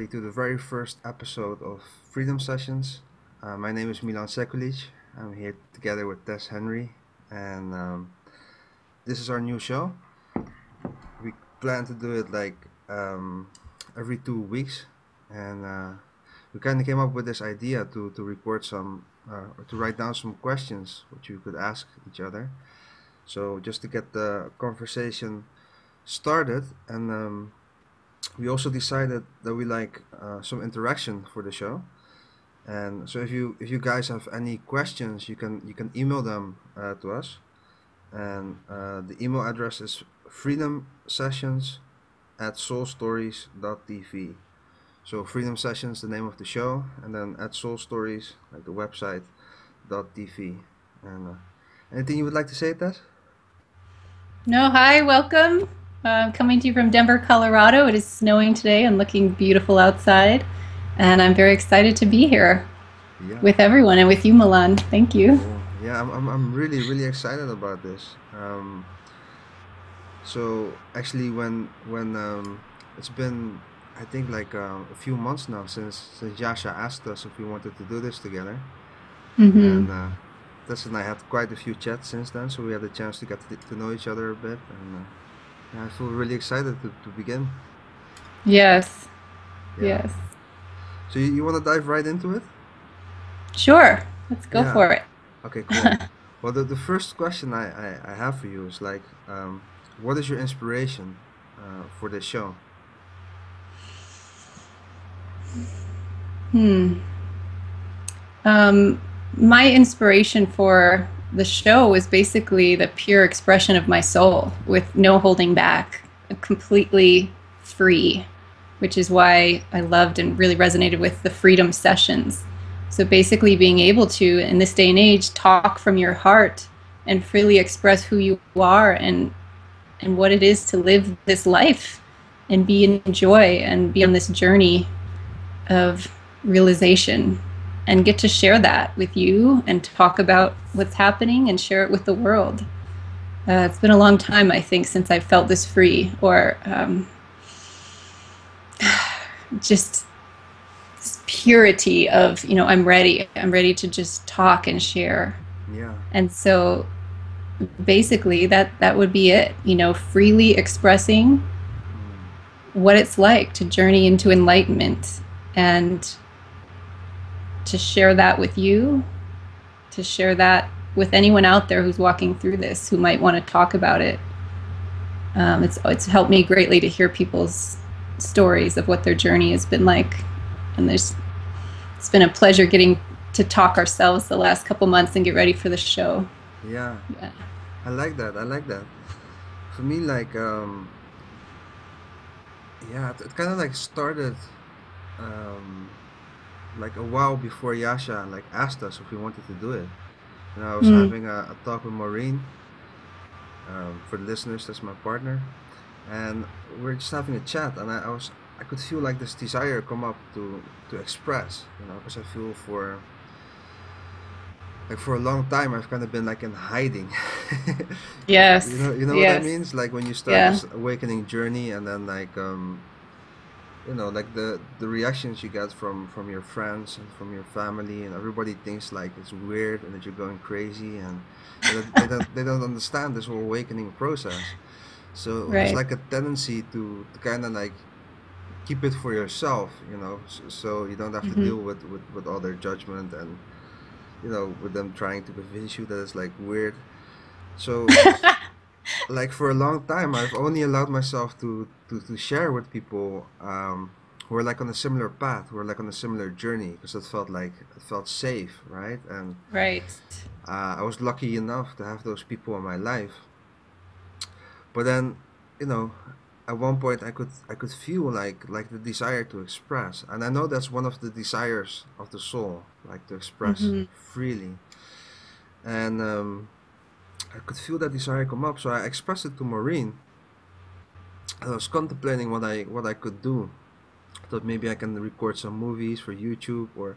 everybody to the very first episode of Freedom Sessions. My name is Milan Sekulic. I'm here together with Tess Henry, and this is our new show. We plan to do it like every 2 weeks, and we kind of came up with this idea to record some or to write down some questions which we could ask each other. So just to get the conversation started, and we also decided that we like some interaction for the show. And so if you guys have any questions, you can email them to us, and the email address is freedomsessions at soulstories.tv. So Freedom Sessions, the name of the show, and then at Soulstories, like the website, .tv. And anything you would like to say, Tess? No, hi, welcome. Coming to you from Denver, Colorado. It is snowing today and looking beautiful outside. And I'm very excited to be here Yeah. with everyone and with you, Milan. Thank you. Cool. Yeah, I'm really excited about this. So actually, when it's been, I think, like a few months now since Yasha asked us if we wanted to do this together, Hmm. and Tess and I had quite a few chats since then, so we had a chance to get to know each other a bit, and yeah, I feel really excited to begin. Yes, Yeah. yes. So you want to dive right into it? Sure, let's go Yeah. for it. Okay, cool. Well, the first question I have for you is like, what is your inspiration for this show? Hmm. Um, my inspiration for the show is basically the pure expression of my soul with no holding back, completely free, which is why I loved and really resonated with the Freedom Sessions. So basically, being able to, in this day and age, talk from your heart and freely express who you are and what it is to live this life and be in joy and be on this journey of realization and get to share that with you and talk about what's happening and share it with the world. It's been a long time, I think, since I felt this free or just this purity of, I'm ready. I'm ready to just talk and share. Yeah. And so basically that would be it, freely expressing Mm. what it's like to journey into enlightenment and to share that with you, to share that with anyone out there who's walking through this who might want to talk about it. It's helped me greatly to hear people's stories of what their journey has been like, and it's been a pleasure getting to talk ourselves the last couple months and get ready for the show. Yeah. Yeah. I like that. I like that. For me, like, yeah, it kind of like started um, like a while before Yasha like asked us if we wanted to do it. I was Mm. having a talk with Maureen. For the listeners, that's my partner, and we're just having a chat, and I could feel like this desire come up to express, because I feel for a long time I've kind of been like in hiding. Yes. You know what that Yes. means? Like when you start Yeah. this awakening journey, and then like like the reactions you get from your friends and from your family, and everybody thinks like it's weird and that you're going crazy, and they don't understand this whole awakening process. So there's Right. like a tendency to kind of like keep it for yourself, so you don't have to Hmm. deal with all their judgment, and with them trying to convince you that it's like weird. So like for a long time I've only allowed myself to share with people who are like on a similar path, who are like on a similar journey, because it felt safe, right? And Right. I was lucky enough to have those people in my life. But then, you know, at one point I could feel like the desire to express, and I know that's one of the desires of the soul, like to express Hmm. freely. And I could feel that desire come up, so I expressed it to Maureen. I was contemplating what I could do. I thought maybe I can record some movies for YouTube or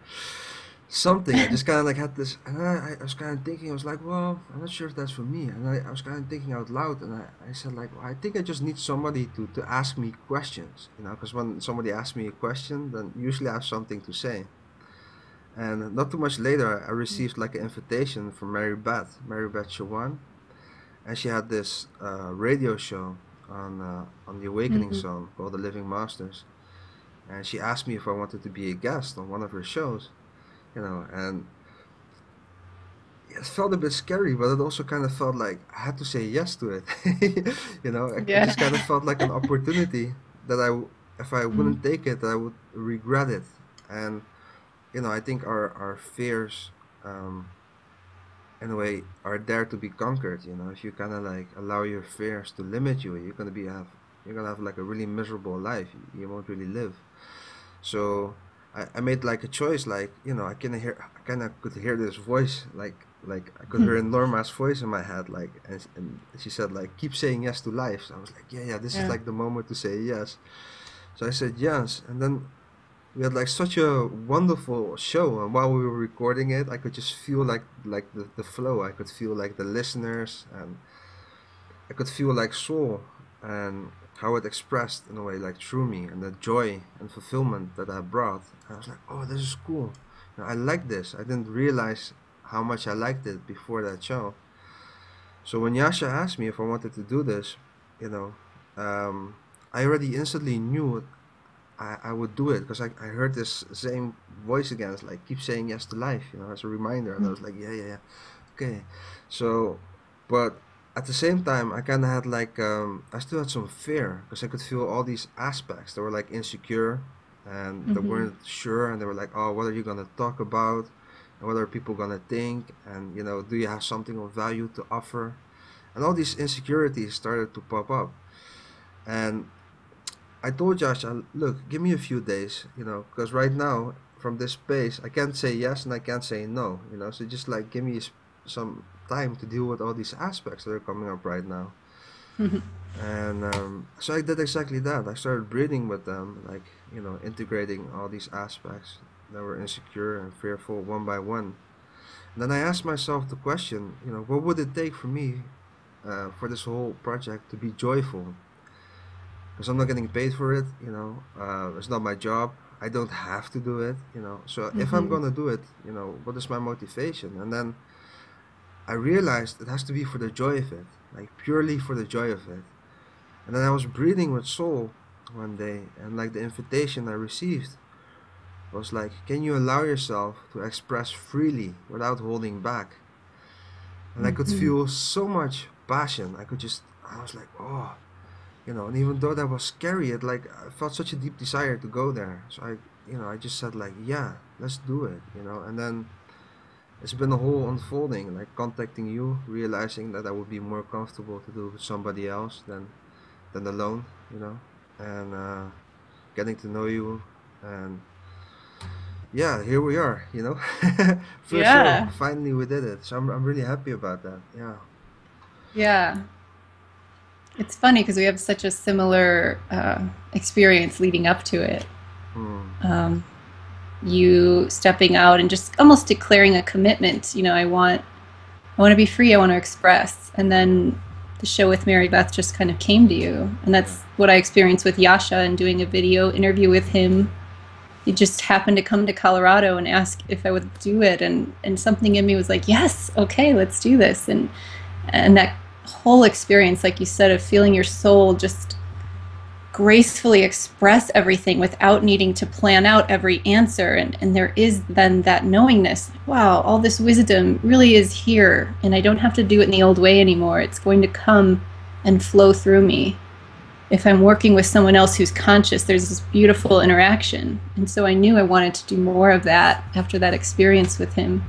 something. I just kind of like had this, and I was kind of thinking. I was like, well, I'm not sure if that's for me. And I was kind of thinking out loud, and I said like, well, I think I just need somebody to ask me questions, you know, because when somebody asks me a question, then usually I have something to say. And not too much later, I received like an invitation from Mary Beth Shawan, and she had this radio show on the Awakening Mm-hmm. Zone called The Living Masters, and she asked me if I wanted to be a guest on one of her shows, you know, and it felt a bit scary, but it also kind of felt like I had to say yes to it. You know, it Yeah. just kind of felt like an opportunity that if I wouldn't take it, I would regret it. And you know, I think our fears, um, in a way, are there to be conquered. You know, if you kind of like allow your fears to limit you, you're gonna have like a really miserable life. You won't really live. So I made like a choice, like you know, I kind of could hear this voice, like I could hear Norma's voice in my head, like, and she said like, keep saying yes to life. So I was like, yeah, this is Yeah. like the moment to say yes. So I said yes, and then we had like such a wonderful show, and while we were recording it, I could just feel like the flow. I could feel like the listeners, and I could feel like soul and how it expressed in a way like through me, and the joy and fulfillment that I brought. I was like, oh, this is cool. You know, I like this. I didn't realize how much I liked it before that show. So when Yasha asked me if I wanted to do this, you know, um, I already instantly knew I would do it, because I heard this same voice again. It's like, keep saying yes to life, you know, as a reminder. And I was like, yeah, yeah, yeah, okay. So, but at the same time, I kind of had like, I still had some fear, because I could feel all these aspects that were like insecure and that Mm-hmm. weren't sure. And they were like, oh, what are you going to talk about? And what are people going to think? And, you know, do you have something of value to offer? And all these insecurities started to pop up. And I told Josh, look, give me a few days, you know, because right now, from this space, I can't say yes and I can't say no, you know, so just like give me some time to deal with all these aspects that are coming up right now. And so I did exactly that. I started breathing with them, like, you know, integrating all these aspects that were insecure and fearful one by one. And then I asked myself the question, you know, what would it take for me, for this whole project to be joyful? Because I'm not getting paid for it, you know. It's not my job. I don't have to do it, you know. So if I'm Mm-hmm. gonna do it, you know, what is my motivation? And then I realized it has to be for the joy of it, like purely for the joy of it. And then I was breathing with soul one day, and like the invitation I received was like, can you allow yourself to express freely without holding back? And I could Mm-hmm. feel so much passion. I was like, oh, you know, and even though that was scary, it like I felt such a deep desire to go there. So I just said like, yeah, let's do it, you know. And then it's been a whole unfolding, like contacting you, realizing that I would be more comfortable to do with somebody else than alone, you know, and getting to know you, and yeah, here we are, you know. First show, Yeah. finally we did it. So I'm really happy about that. Yeah. Yeah. It's funny because we have such a similar experience leading up to it. Hmm. Um, you stepping out and just almost declaring a commitment. You know, I want to be free. I want to express. And Yeah. then the show with Mary Beth just kind of came to you. And Yeah. that's what I experienced with Yasha and doing a video interview with him. He just happened to come to Colorado and ask if I would do it. And something in me was like, yes, okay, let's do this. And that whole experience, like you said, of feeling your soul just gracefully express everything without needing to plan out every answer. And there is then that knowingness, wow, all this wisdom really is here, and I don't have to do it in the old way anymore. It's going to come and flow through me. If I'm working with someone else who's conscious, there's this beautiful interaction. And so I knew I wanted to do more of that after that experience with him.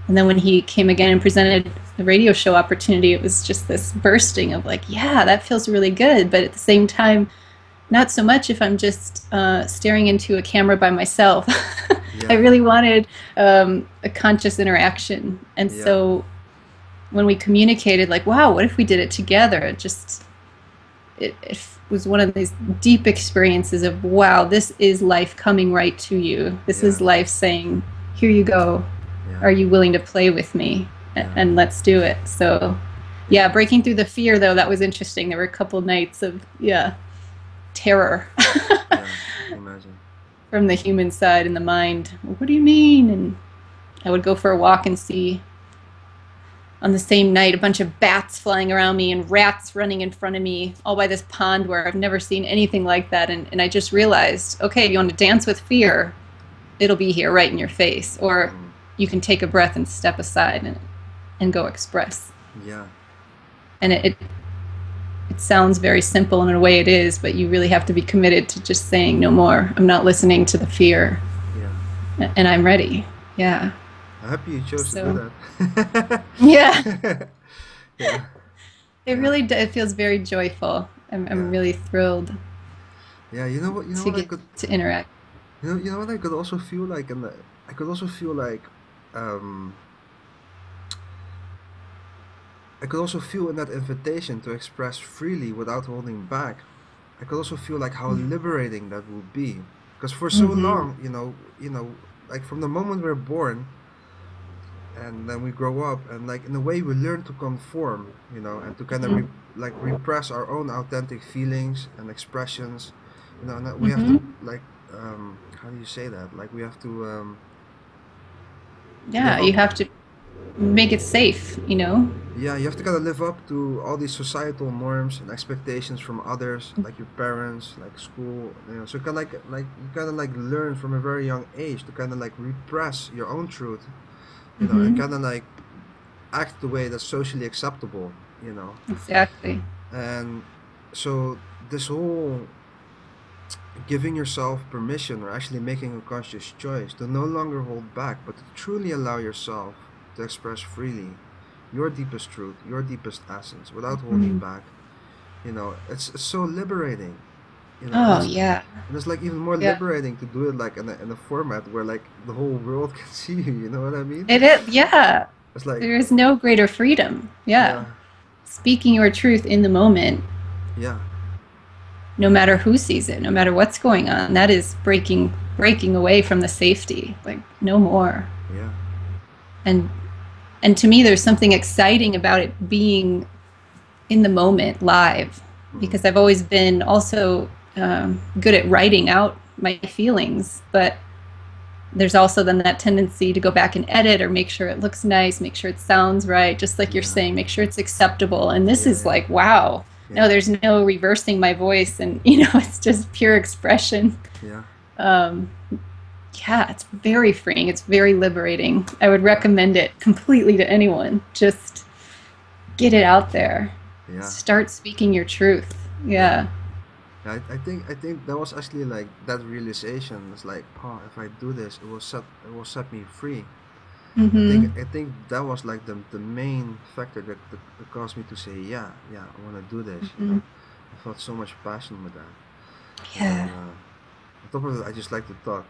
And then when he came again and presented the radio show opportunity, it was just this bursting of like, yeah, that feels really good. But at the same time, not so much if I'm just staring into a camera by myself. I Yeah. really wanted a conscious interaction. And Yeah. so when we communicated, like, wow, what if we did it together? It was one of these deep experiences of, wow, this is life coming right to you. This Yeah. is life saying, here you go. Yeah. Are you willing to play with me? Yeah. And let's do it. So yeah, breaking through the fear though, that was interesting. There were a couple nights of terror. Yeah. Imagine. From the human side and the mind. What do you mean? And I would go for a walk and see on the same night a bunch of bats flying around me and rats running in front of me, all by this pond where I've never seen anything like that. And I just realized, okay, if you want to dance with fear, it'll be here right in your face. Or you can take a breath and step aside and go express. Yeah. And it sounds very simple, and in a way it is, but you really have to be committed to just saying no more. I'm not listening to the fear. Yeah. And I'm ready. Yeah. I'm happy you chose to do that. Yeah. Yeah. It really it feels very joyful. I'm really thrilled. Yeah, you know what I could to interact. You know what I could also feel like, and I could also feel like I could also feel in that invitation to express freely without holding back. I could also feel like how liberating that would be, because for so long, like from the moment we're born, and then we grow up, and like in a way we learn to conform, and to kind of repress our own authentic feelings and expressions, and that we have to like how do you say that? Like we have to yeah, you have to make it safe, Yeah, you have to kind of live up to all these societal norms and expectations from others, like your parents, like school, So kind of like you kind of like learn from a very young age to kind of like repress your own truth, and kind of like act the way that's socially acceptable. Exactly. And so this whole giving yourself permission, or actually making a conscious choice to no longer hold back, but to truly allow yourself to express freely your deepest truth, your deepest essence, without holding back. It's so liberating. Oh, yeah. And it's like even more liberating to do it like in a format where like the whole world can see you. You know what I mean? It is, yeah. It's like there is no greater freedom. Yeah. Speaking your truth in the moment. Yeah. No matter who sees it, no matter what's going on, that is breaking away from the safety. Like no more. Yeah. And to me, there's something exciting about it being in the moment, live, because I've always been also good at writing out my feelings, but there's also then that tendency to go back and edit or make sure it looks nice, make sure it sounds right, just like you're saying, make sure it's acceptable. And this is like, wow, no, there's no reversing my voice, and it's just pure expression. Yeah, it's very freeing. It's very liberating. I would recommend it completely to anyone. Just get it out there. Yeah. Start speaking your truth. Yeah. I think that was actually like that realization. It's like, oh, if I do this, it will set me free. I think that was like the main factor that caused me to say, yeah, I want to do this. I felt so much passion with that. Yeah. And, on top of it, I just like to talk.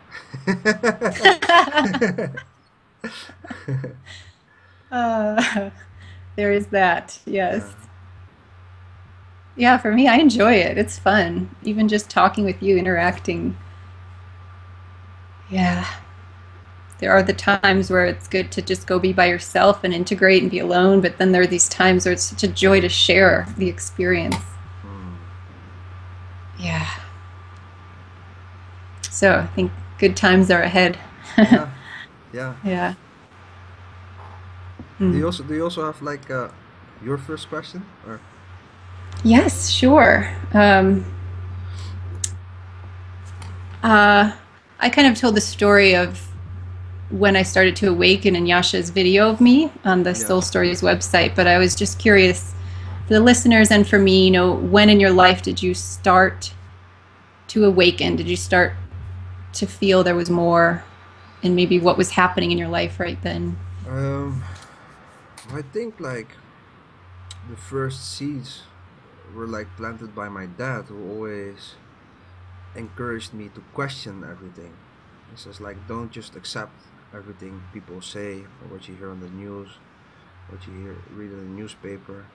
There is that. Yes. Yeah, for me, I enjoy it. It's fun. Even just talking with you, interacting. Yeah. There are the times where it's good to just go be by yourself and integrate and be alone, but then there are these times where it's such a joy to share the experience. Yeah. So I think good times are ahead. Yeah. Do you also have like your first question, or? Yes, sure. I kind of told the story of when I started to awaken in Yasha's video of me on the Soul Stories website, but I was just curious for the listeners and for me, when in your life did you start to awaken? Did you start to feel there was more, and maybe what was happening in your life right then? I think like the first seeds were like planted by my dad, who always encouraged me to question everything. He says like, don't just accept everything people say or what you hear on the news, what you read in the newspaper.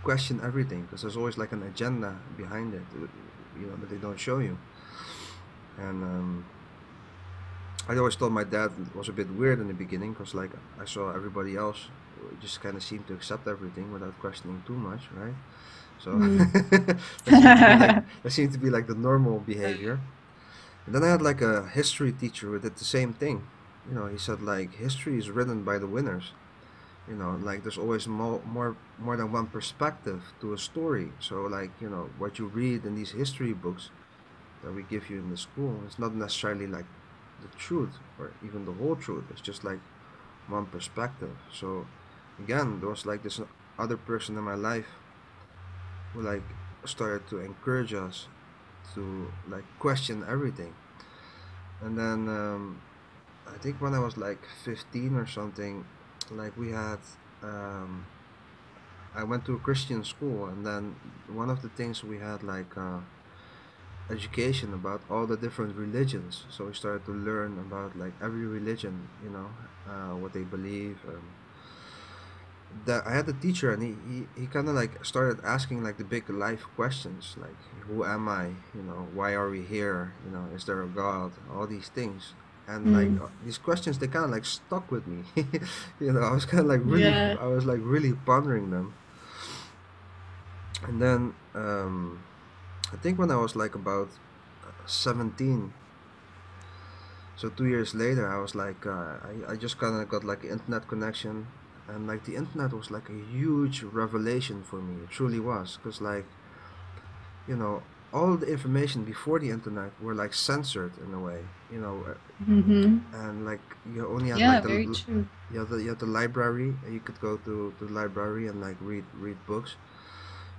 Question everything, because there's always like an agenda behind it, that they don't show you. And I always thought my dad was a bit weird in the beginning because like I saw everybody else just kind of seemed to accept everything without questioning too much, right? So Mm. that seemed to be like the normal behavior. And then I had like a history teacher who did the same thing. You know, he said like history is written by the winners. You know, like there's always more than one perspective to a story. So like, you know, what you read in these history books that we give you in the school, it's not necessarily like the truth or even the whole truth. It's just like one perspective. So again, there was like this other person in my life who like started to encourage us to like question everything. And then I think when I was like 15 or something, like we had um, I went to a Christian school, and then one of the things we had like education about all the different religions. So we started to learn about like every religion, you know, what they believe. That I had a teacher, and he kind of like started asking like the big life questions, like who am I? You know, why are we here? You know, is there a God? All these things. And like Mm. these questions, they kind of like stuck with me. You know, I was kind of like really, Yeah. I was like really pondering them. And then I think when I was like about 17, so 2 years later, I was like, I just kind of got like an internet connection, and like the internet was like a huge revelation for me. It truly was, because like, you know, all the information before the internet were like censored in a way, you know, Hmm. and like you only had Yeah, like very true. you had the library, and you could go to the library and like read books,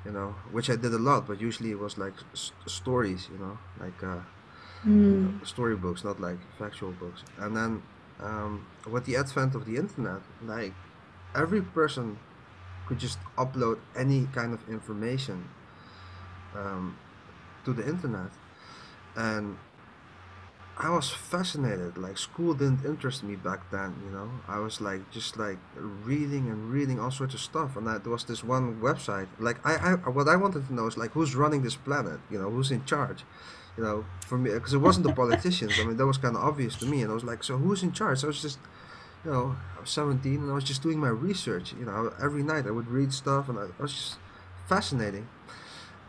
you know, which I did a lot, but usually it was like stories, you know, like Mm. storybooks, not like factual books. And then with the advent of the internet, like every person could just upload any kind of information um, to the internet, and I was fascinated. Like school didn't interest me back then, you know. I was like just like reading and reading all sorts of stuff, and there was this one website. Like I what I wanted to know is like who's running this planet, you know, who's in charge, you know, for me because it wasn't the politicians. I mean, that was kind of obvious to me, and I was like, so who's in charge? So I was just, you know, I was 17, and I was just doing my research. You know, every night I would read stuff, and I was just fascinating.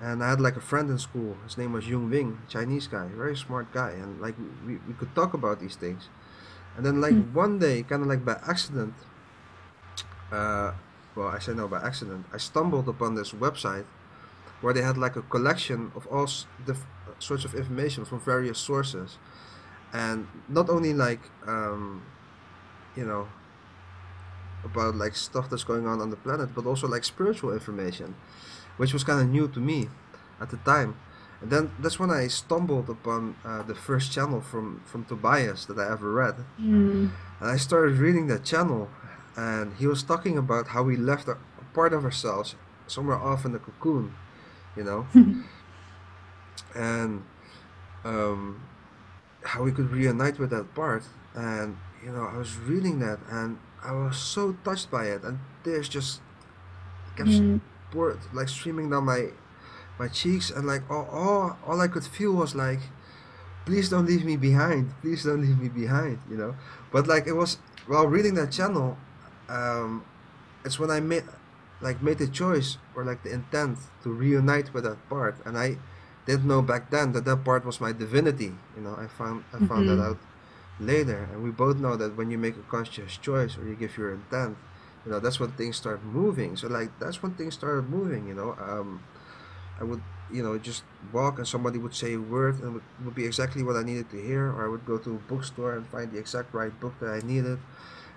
And I had like a friend in school. His name was Jung Wing, Chinese guy, very smart guy, and like we could talk about these things. And then like Mm. one day, kind of like by accident, uh, well, I say no by accident, I stumbled upon this website where they had like a collection of all sorts of information from various sources, and not only like you know, about like stuff that's going on the planet, but also like spiritual information, which was kind of new to me at the time. And then that's when I stumbled upon the first channel from Tobias that I ever read. Mm. And I started reading that channel, and he was talking about how we left a part of ourselves somewhere off in the cocoon, you know, and um, how we could reunite with that part. And you know, I was reading that, and I was so touched by it, and tears just kept Mm. like streaming down my cheeks, and like all I could feel was like, please don't leave me behind, please don't leave me behind, you know. But like it was while reading that channel, um, it's when I made the choice or like the intent to reunite with that part, and I didn't know back then that that part was my divinity, you know. I found that Hmm. out later, and we both know that when you make a conscious choice or you give your intent, you know, that's when things start moving. So like that's when things started moving, you know. I would, you know, just walk and somebody would say a word and would be exactly what I needed to hear, or I would go to a bookstore and find the exact right book that I needed.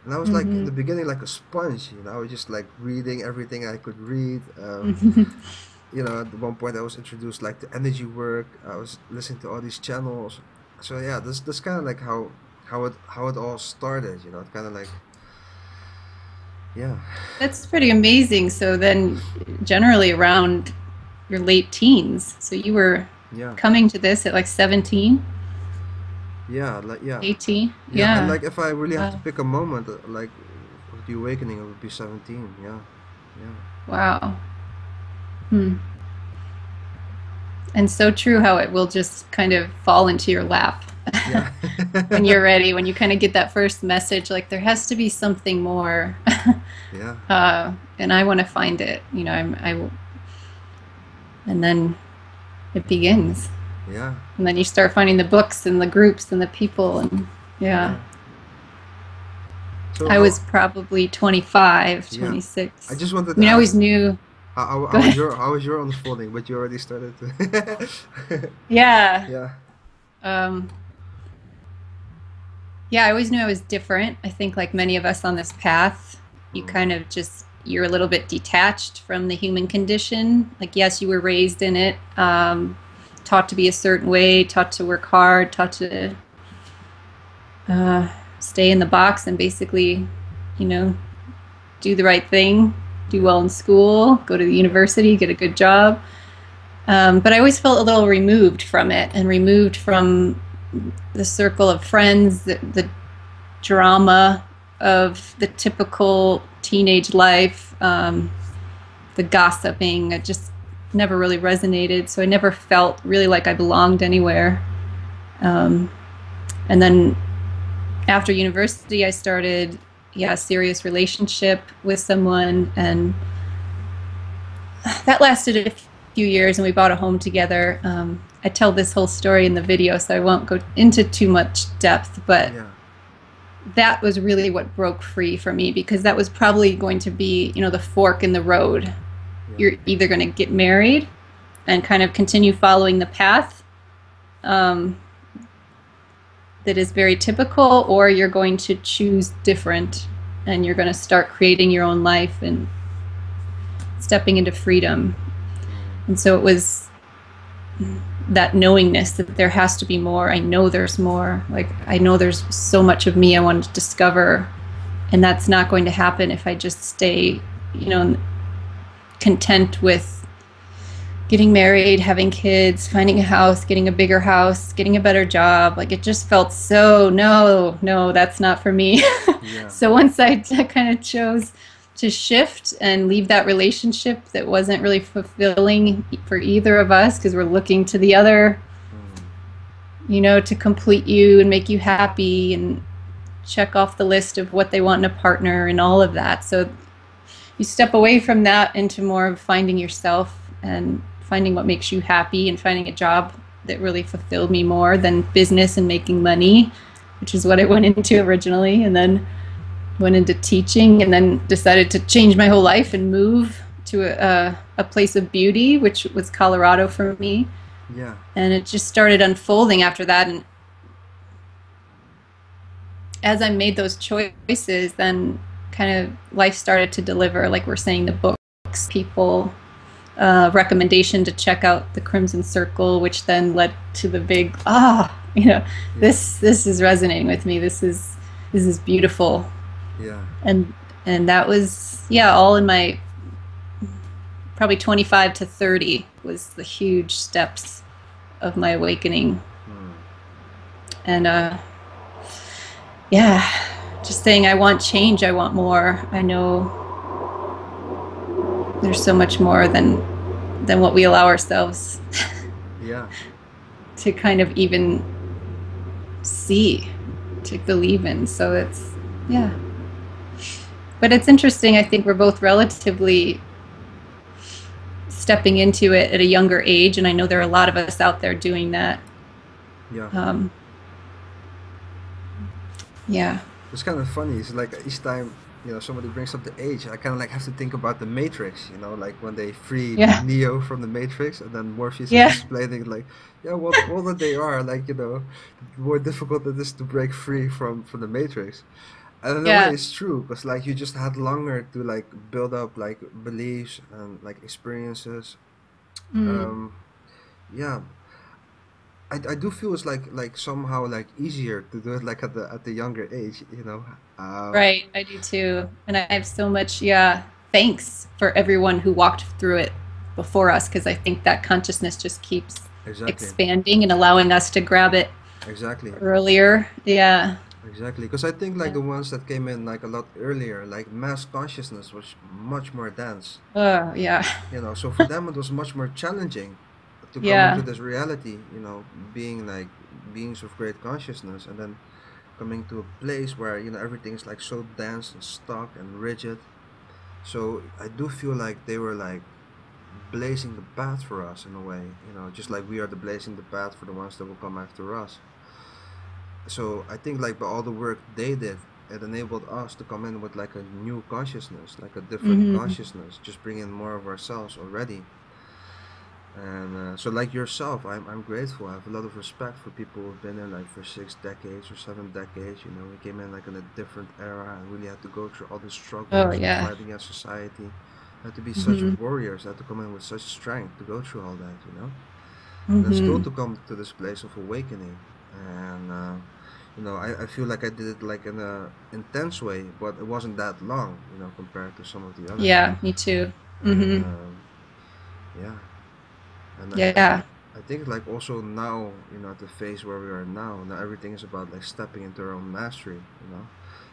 And I was like in Hmm. the beginning like a sponge, you know. I was just like reading everything I could read. You know, at one point I was introduced like to energy work. I was listening to all these channels. So yeah, this kind of like how it all started. You know, it kind of like yeah, That's pretty amazing. So then, generally around your late teens. So you were yeah, coming to this at like 17, yeah, like yeah, 18. yeah. And Yeah. like if I really have to Wow. pick a moment, like of the awakening, it would be 17. Yeah, yeah. Wow. Hmm. And so true how it will just kind of fall into your lap. Yeah. when you're ready, when you kind of get that first message, like there has to be something more. Yeah. And I want to find it, and then it begins. Yeah. And then you start finding the books and the groups and the people, and yeah. Yeah. So I how? was probably 25, Yeah. 26. I just wanted I to mean, I always ask knew. Go ahead. how was your unfolding, but you already started to. Yeah. Yeah. Um, yeah, I always knew I was different. I think, like many of us on this path, you Mm. kind of just, you're a little bit detached from the human condition. Like, yes, you were raised in it, taught to be a certain way, taught to work hard, taught to uh, stay in the box and basically, you know, do the right thing, do Yeah. well in school, go to the Yeah. university, get a good job. But I always felt a little removed from it and removed from the circle of friends, the drama of the typical teenage life, the gossiping. It just never really resonated. So I never felt really like I belonged anywhere. Um, and then after university, I started, yeah, a serious relationship with someone, and that lasted a few years, and we bought a home together. I tell this whole story in the video, so I won't go into too much depth, but Yeah. that was really what broke free for me, because that was probably going to be, the fork in the road. Yeah. You're either going to get married and kind of continue following the path um, that is very typical, or you're going to choose different and you're going to start creating your own life and stepping into freedom. And so it was that knowingness that there has to be more. I know there's more. Like, I know there's so much of me I want to discover, and that's not going to happen if I just stay, content with getting married, having kids, finding a house, getting a bigger house, getting a better job. Like, it just felt so, no, that's not for me. Yeah. So once I kind of chose to shift and leave that relationship that wasn't really fulfilling for either of us, because we're looking to the other, to complete you and make you happy and check off the list of what they want in a partner and all of that. So you step away from that into more of finding yourself and finding what makes you happy, and finding a job that really fulfilled me more than business and making money, which is what I went into originally, and then went into teaching, and then decided to change my whole life and move to a place of beauty, which was Colorado for me. Yeah. And it just started unfolding after that. And as I made those choices, then kind of life started to deliver, like we're saying, the books, people, recommendation to check out the Crimson Circle, which then led to the big, this is resonating with me. This is beautiful. Yeah. And that was, all in my probably 25 to 30 was the huge steps of my awakening. And just saying, I want change, I want more. I know there's so much more than what we allow ourselves to kind of even see, to believe in. So it's, but it's interesting. I think we're both relatively stepping into it at a younger age, and I know there are a lot of us out there doing that. It's kind of funny. It's like each time somebody brings up the age, I kind of like have to think about the Matrix. Like when they freed Neo from the Matrix, and then Morpheus is explaining like, what all that they are, like, the more difficult it is to break free from the Matrix. And in a way, it's true, because like you just had longer to like build up like beliefs and like experiences. I do feel it's like somehow like easier to do it like at the younger age. Right, I do too, and I have so much thanks for everyone who walked through it before us, because I think that consciousness just keeps expanding and allowing us to grab it earlier. Exactly, because I think like the ones that came in like a lot earlier, like mass consciousness was much more dense. So for them it was much more challenging to come into this reality, being like beings of great consciousness, and then coming to a place where everything is like so dense and stuck and rigid. So I do feel like they were like blazing the path for us in a way, just like we are the blazing the path for the ones that will come after us. So I think like by all the work they did, it enabled us to come in with like a new consciousness, like a different consciousness, just bring in more of ourselves already. And so like yourself, I'm grateful. I have a lot of respect for people who've been in like for 6 decades or 7 decades. We came in like in a different era and really had to go through all the Oh, struggles and yeah. fight against society. Had to be such warriors, had to come in with such strength to go through all that. And then still to come to this place of awakening. And I feel like I did it like in a intense way, but it wasn't that long, compared to some of the others. Yeah, me too. And yeah. And Yeah. I think like also now, at the phase where we are now everything is about like stepping into our own mastery.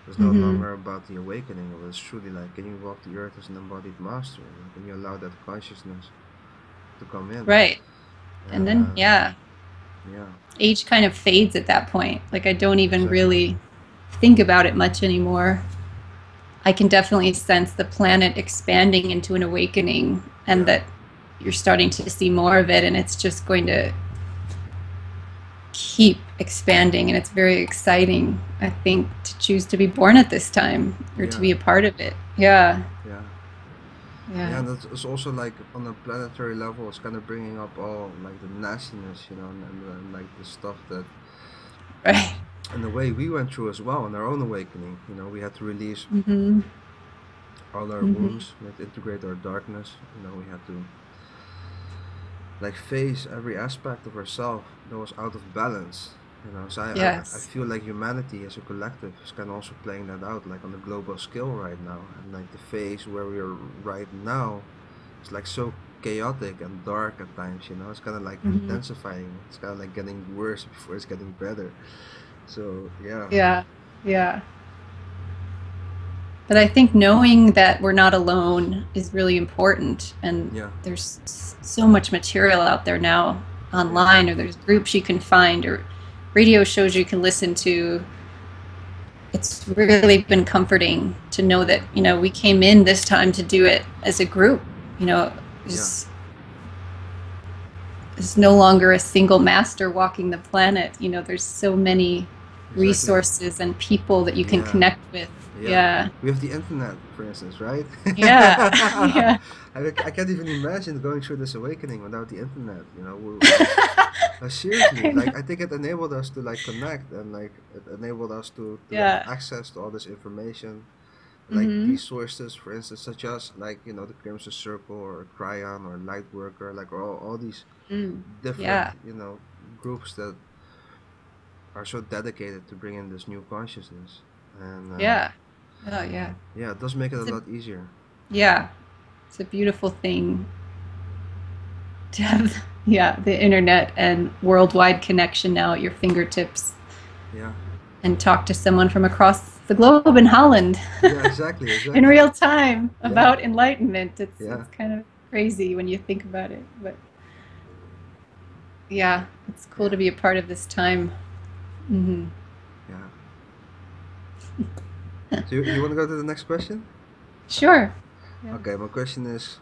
It's no longer about the awakening. It's truly like, can you walk the earth as an embodied master? Can you allow that consciousness to come in? Right. And then, yeah, age kind of fades at that point. Like I don't even exactly. really think about it much anymore. I can definitely sense the planet expanding into an awakening, and that you're starting to see more of it, and it's just going to keep expanding, and it's very exciting, I think, to choose to be born at this time or to be a part of it. Yeah, and it's also like on a planetary level, it's kind of bringing up all like the nastiness, and like the stuff that, right, in the way we went through as well in our own awakening. We had to release all our wounds, we had to integrate our darkness. We had to like face every aspect of ourselves that was out of balance. So I feel like humanity as a collective is kind of also playing that out, like on a global scale right now. And like the phase where we are right now is like so chaotic and dark at times. It's kind of like intensifying. It's kind of like getting worse before it's getting better. So yeah. But I think knowing that we're not alone is really important, and there's so much material out there now online, or there's groups you can find, or radio shows you can listen to. It's really been comforting to know that, we came in this time to do it as a group. There's no longer a single master walking the planet. There's so many resources and people that you can connect with. Yeah. We have the internet, for instance, right? Yeah. I can't even imagine going through this awakening without the internet. Seriously, like I think it enabled us to like connect, and like it enabled us to have access to all this information, like these sources, for instance, such as like the Crimson Circle or Cryon or Lightworker, like all these different groups that are so dedicated to bring in this new consciousness. And it does make it a lot easier. Yeah, it's a beautiful thing to have the internet and worldwide connection now at your fingertips. And talk to someone from across the globe in Holland. Exactly. In real time about enlightenment. It's kind of crazy when you think about it, but it's cool to be a part of this time. So you want to go to the next question? Sure. Okay, my question is,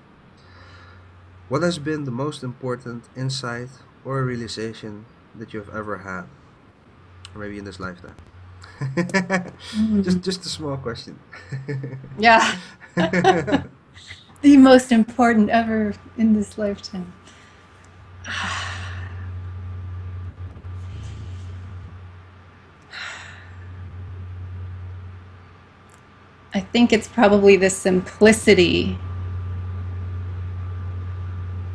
what has been the most important insight or realization that you've ever had? Or maybe in this lifetime? Just a small question. The most important ever in this lifetime. I think it's probably the simplicity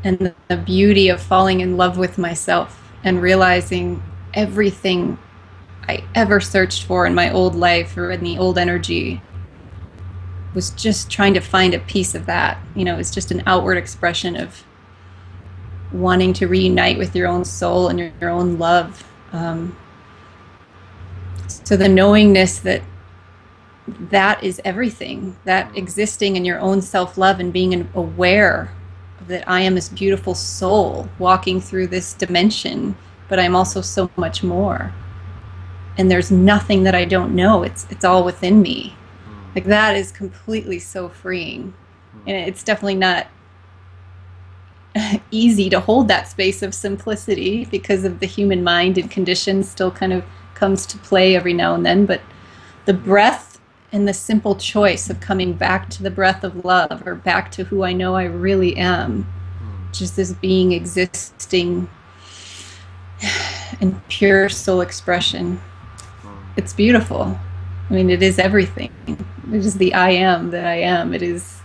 and the beauty of falling in love with myself and realizing everything I ever searched for in my old life or in the old energy was just trying to find a piece of that. It's just an outward expression of wanting to reunite with your own soul and your own love. So the knowingness that is everything, that existing in your own self-love and being aware that I am this beautiful soul walking through this dimension but I'm also so much more. And there's nothing that I don't know. It's all within me. Mm. Like that is completely so freeing. Mm. And it's definitely not easy to hold that space of simplicity because of the human mind and condition still kind of comes to play every now and then. But the breath and the simple choice of coming back to the breath of love or back to who I know I really am, just as being existing in pure soul expression. It's beautiful. I mean, it is everything. It is the I am that I am. It is,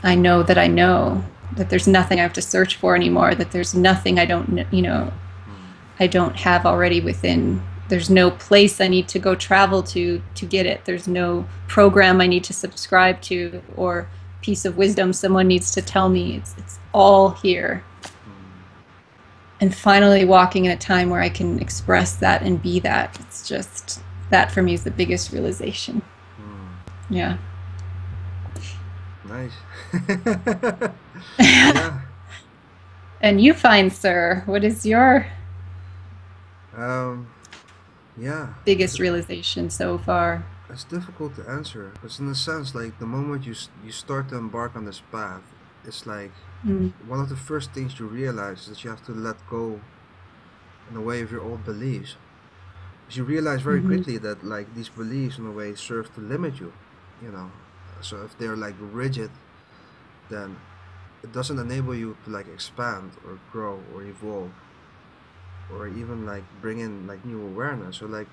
I know that there's nothing I have to search for anymore, that there's nothing I don't, I don't have already within. There's no place I need to go travel to get it. There's no program I need to subscribe to or piece of wisdom someone needs to tell me. It's all here. And finally walking in a time where I can express that and be that. It's just, that for me is the biggest realization. Yeah. Nice. Yeah. And you find, sir, what is your yeah, biggest realization so far? it's difficult to answer because in a sense, like the moment you start to embark on this path, it's like one of the first things you realize is that you have to let go in a way of your old beliefs. Because you realize very quickly that like these beliefs in a way serve to limit you, you know. So if they're like rigid, then it doesn't enable you to like expand or grow or evolve or even like bring in like new awareness. So like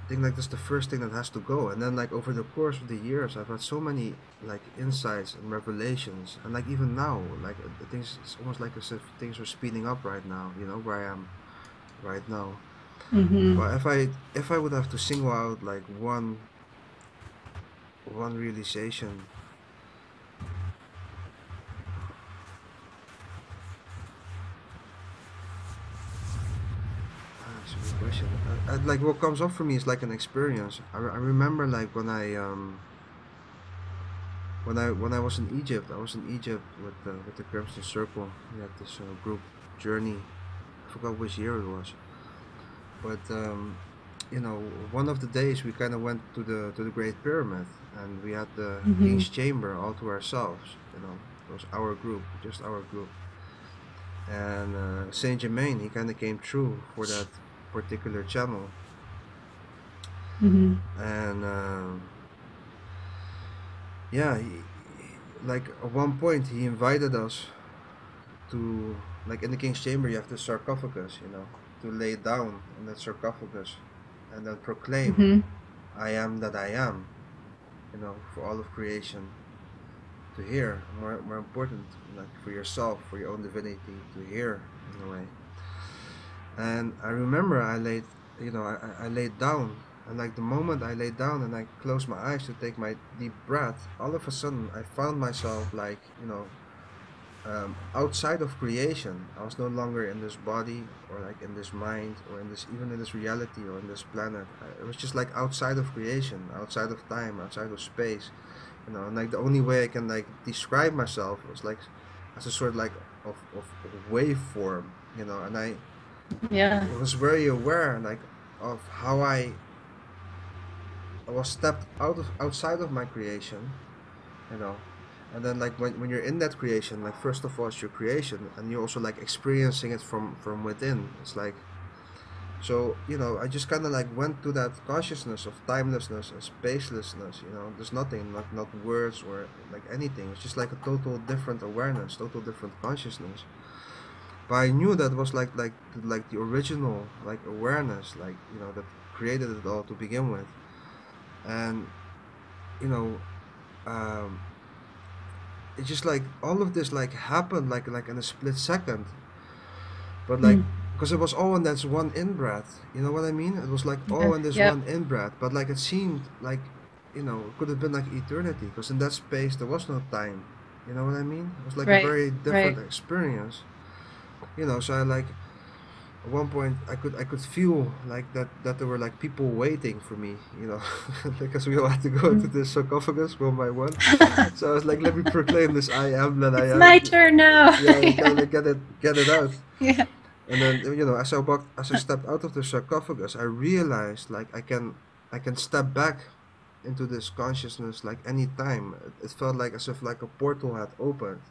I think like that's the first thing that has to go. And then like over the course of the years I've had so many like insights and revelations, and like even now like things, it's almost like as if things are speeding up right now, you know, where I am right now. But if I would have to single out like one realization, that's a good question. Like what comes up for me is like an experience. I remember like when I was in Egypt. I was in Egypt with the Crimson Circle. We had this group journey. I forgot which year it was, but you know, one of the days we kind of went to the Great Pyramid, and we had the King's Chamber all to ourselves. You know, it was our group, just our group. And Saint Germain, he kind of came through for that particular channel, and yeah, like at one point he invited us to, like in the King's Chamber you have the sarcophagus, you know, to lay down on that sarcophagus and then proclaim, I am that I am, you know, for all of creation to hear. More important, like for yourself, for your own divinity to hear in a way. And I remember I laid, you know, I laid down, and like the moment I laid down and I closed my eyes to take my deep breath, all of a sudden I found myself like, you know, outside of creation. I was no longer in this body or like in this mind or in this, even in this reality or in this planet. It was just like outside of creation, outside of time, outside of space, you know. And like the only way I can like describe myself was like as a sort like of waveform, you know. And I was very aware like of how I was stepped outside of my creation, you know. And then like when you're in that creation, like first of all it's your creation, and you're also like experiencing it from within. It's like, so you know, I just kind of like went to that consciousness of timelessness and spacelessness, you know. There's nothing, not words or like anything. It's just like a total different awareness, total different consciousness. But I knew that was like the original like awareness, like, you know, that created it all to begin with. And you know, um, it's just like all of this like happened like in a split second, but like because it was all in that one in breath, you know what I mean? It was like all in this one in breath, but like it seemed like, you know, it could have been like eternity, because in that space there was no time, you know what I mean? It was like a very different experience, you know. So I like at one point I could feel like that there were like people waiting for me, you know, because we all had to go to the sarcophagus one by one. So I was like, let me proclaim this I am that I It's am. my turn now. Yeah, you kind of Yeah. like get it out. Yeah. And then, you know, as I stepped out of the sarcophagus, I realized like I can step back into this consciousness like any time. It felt like as if like a portal had opened,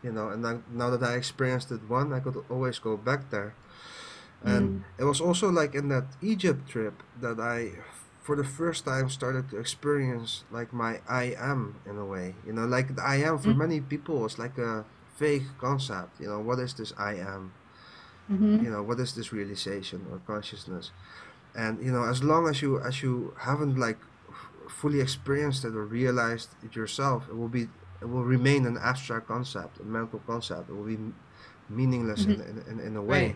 you know. And now that I experienced it I could always go back there. And Mm. it was also like in that Egypt trip that I, for the first time, started to experience like my I am in a way. You know, like the I am for many people was like a vague concept. You know, what is this I am? Mm-hmm. You know, what is this realization or consciousness? And you know, as long as you haven't like fully experienced it or realized it yourself, it will remain an abstract concept, a mental concept. It will be meaningless Mm-hmm. in a way, Right.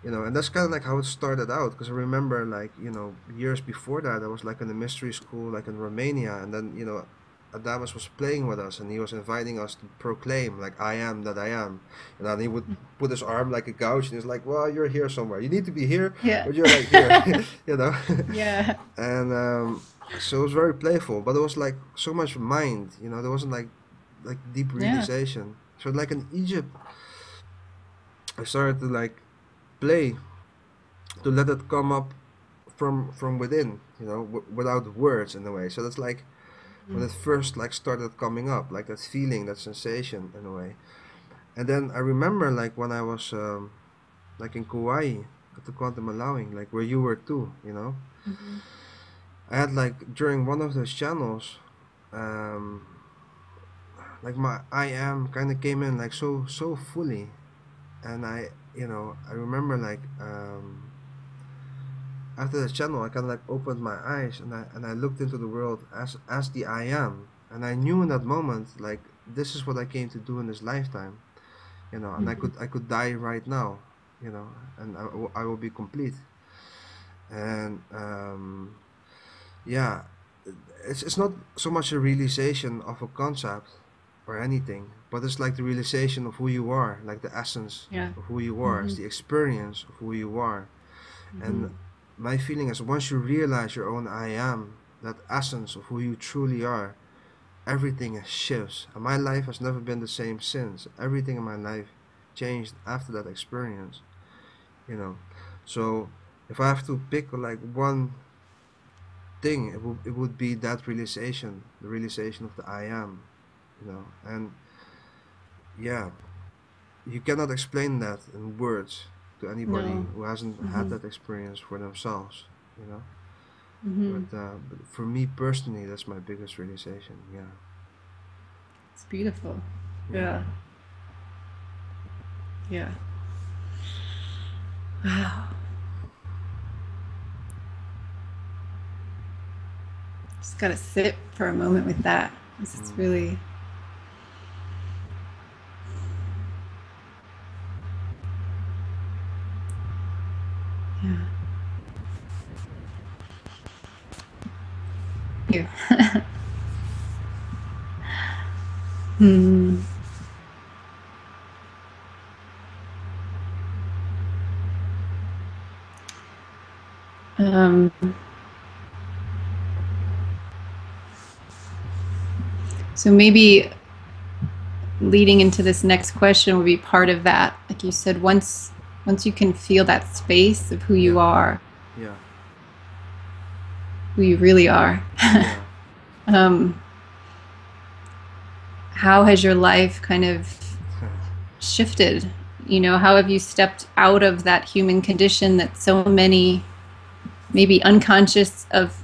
you know. And that's kind of like how it started out, because I remember like, you know, years before that I was like in a mystery school like in Romania, and then, you know, Adamus was playing with us and he was inviting us to proclaim like I am that I am. And then he would put his arm like a gouge and he's like, well, you're here somewhere, you need to be here, Yeah. but you're like here. You know. Yeah. And so it was very playful, but it was like so much mind, you know. There wasn't like deep Yeah. realization. So like in Egypt I started to like play, to let it come up from within, you know, without words in a way. So that's like when it first like started coming up, like that feeling, that sensation in a way. And then I remember like when I was like in Kauai at the quantum allowing, like where you were too, you know. Mm-hmm. I had like during one of those channels, um, like my I am kind of came in like so fully, and I, you know, I remember like after the channel, I kind of like opened my eyes and I looked into the world as the I am, and I knew in that moment like this is what I came to do in this lifetime, you know, and Mm-hmm. I could die right now, you know, and I will be complete, and yeah, it's not so much a realization of a concept or anything, but it's like the realization of who you are, like the essence Yeah. of who you are, it's Mm-hmm. the experience of who you are. Mm-hmm. And my feeling is once you realize your own I am, that essence of who you truly are, everything shifts. And my life has never been the same since. Everything in my life changed after that experience, you know. So if I have to pick like one thing, it would be that realization, the realization of the I am, you know. And yeah, you cannot explain that in words to anybody No. who hasn't had Mm-hmm. that experience for themselves, you know. Mm-hmm. But for me personally, that's my biggest realization. Yeah, It's beautiful. yeah. Yeah. Yeah. Wow. Just gotta sit for a moment with that. It's Mm. really. Yeah. You. Hmm. Um, so maybe leading into this next question would be part of that. Like you said, once you can feel that space of who you Yeah, are, yeah, who you really are, yeah. um, how has your life kind of shifted? You know, how have you stepped out of that human condition that so many maybe unconscious of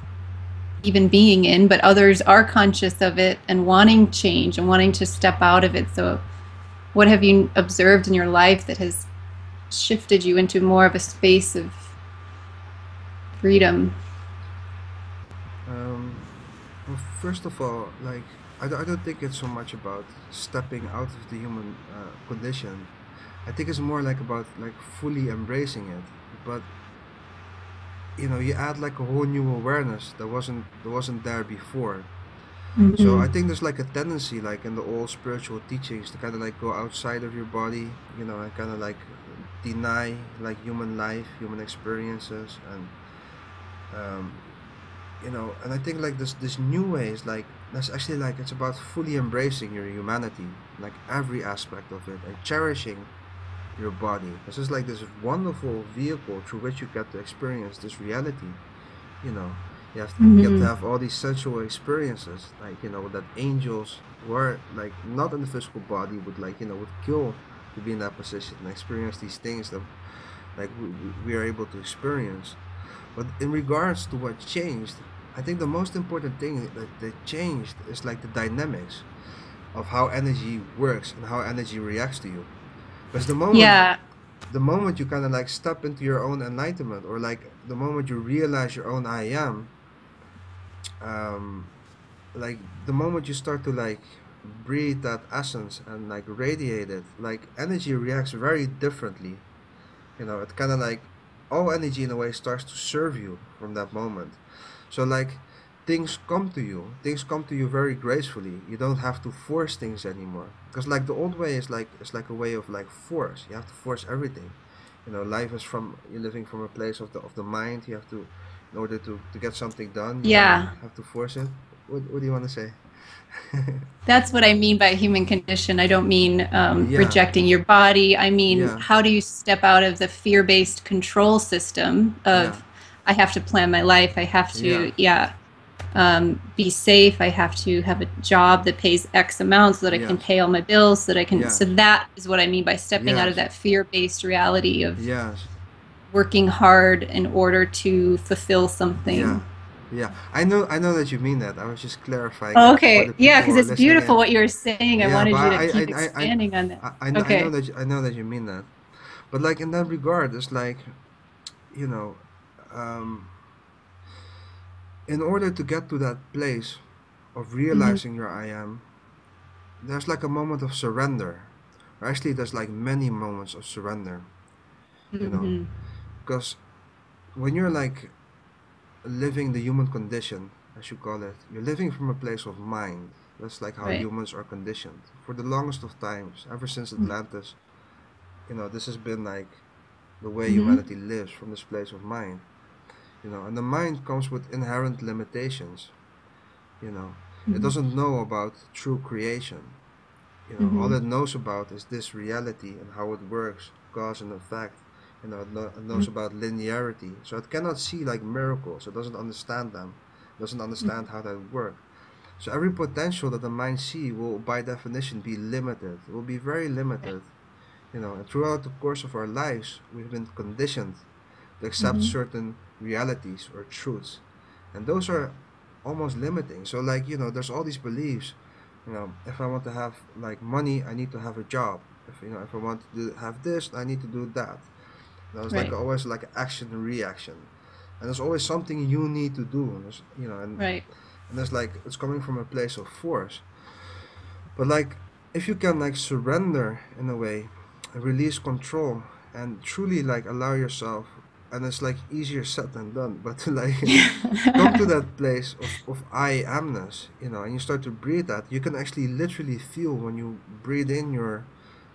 even being in, but others are conscious of it and wanting change and wanting to step out of it. So, what have you observed in your life that has shifted you into more of a space of freedom? um, well, first of all, like I don't think it's so much about stepping out of the human condition. I think it's more like about like fully embracing it. But you know, you add like a whole new awareness that wasn't there before. So Mm-hmm. I think there's like a tendency, like in the old spiritual teachings, to kind of like go outside of your body, you know, and kind of like deny like human life, human experiences, and um, and I think like this new way is like that's actually like it's about fully embracing your humanity, like every aspect of it, and cherishing your body. This is like this wonderful vehicle through which you get to experience this reality. You know, you get to Mm-hmm. have all these sensual experiences, like that angels were like not in the physical body would like would kill to be in that position and experience these things that like we are able to experience. But in regards to what changed, I think the most important thing that changed is like the dynamics of how energy works and how energy reacts to you. Because Yeah. the moment you kind of like step into your own enlightenment, or like the moment you realize your own I am, um, like the moment you start to like breathe that essence and like radiate it, like energy reacts very differently. It kind of like all energy in a way starts to serve you from that moment. So like things come to you very gracefully. You don't have to force things anymore. Because like the old way is like it's like a way of like force. You have to force everything. Life is from you're living from a place of the mind. You have to, in order to get something done, you kind of Yeah. have to force it. What do you want to say? That's what I mean by human condition. I don't mean Yeah, rejecting your body. I mean, yeah, how do you step out of the fear based control system yeah, of, I have to plan my life, I have yeah, to, yeah, be safe, I have to have a job that pays X amount so that I can yes, pay all my bills, so that I can. So yes, that is what I mean by stepping out of yes, that fear based reality of yes. working hard in order to fulfill Yeah, something. yeah. I know that you mean that. I was just clarifying Oh, it for okay. the Yeah, people who because are it's listening beautiful in. what you were saying. I Yeah, but wanted you to keep expanding on that. I know Okay. that I know that you mean that. But like in that regard, it's like you know, um, in order to get to that place of Hmm. realizing your I am, there's like a moment of surrender. Or actually, there's like many moments of surrender. You know, Hmm. because when you're like living the human condition, as you call it, you're living from a place of mind. That's like how Right. humans are conditioned. For the longest of times, ever since Atlantis, this has been like the way Hmm. humanity lives from this place of mind. And the mind comes with inherent limitations. You know, it Hmm. doesn't know about true creation. All Hmm. it knows about is this reality and how it works, cause and effect. It knows about linearity, so it cannot see like miracles. It doesn't understand them. It doesn't understand how that work. So every potential that the mind see will, by definition, be limited. It will be very limited. And throughout the course of our lives, we've been conditioned to accept Hmm. certain realities or truths, and those are almost limiting. So like there's all these beliefs. If I want to have like money, I need to have a job. If I want to have this, I need to do that. It's like Right. always like action and reaction, and there's always something you need to do. Right. And there's like it's coming from a place of force. But like if you can like surrender in a way, release control, and truly like allow yourself, and it's like easier said than done, but to like come to that place of I amness, and you start to breathe that, you can actually literally feel when you breathe in your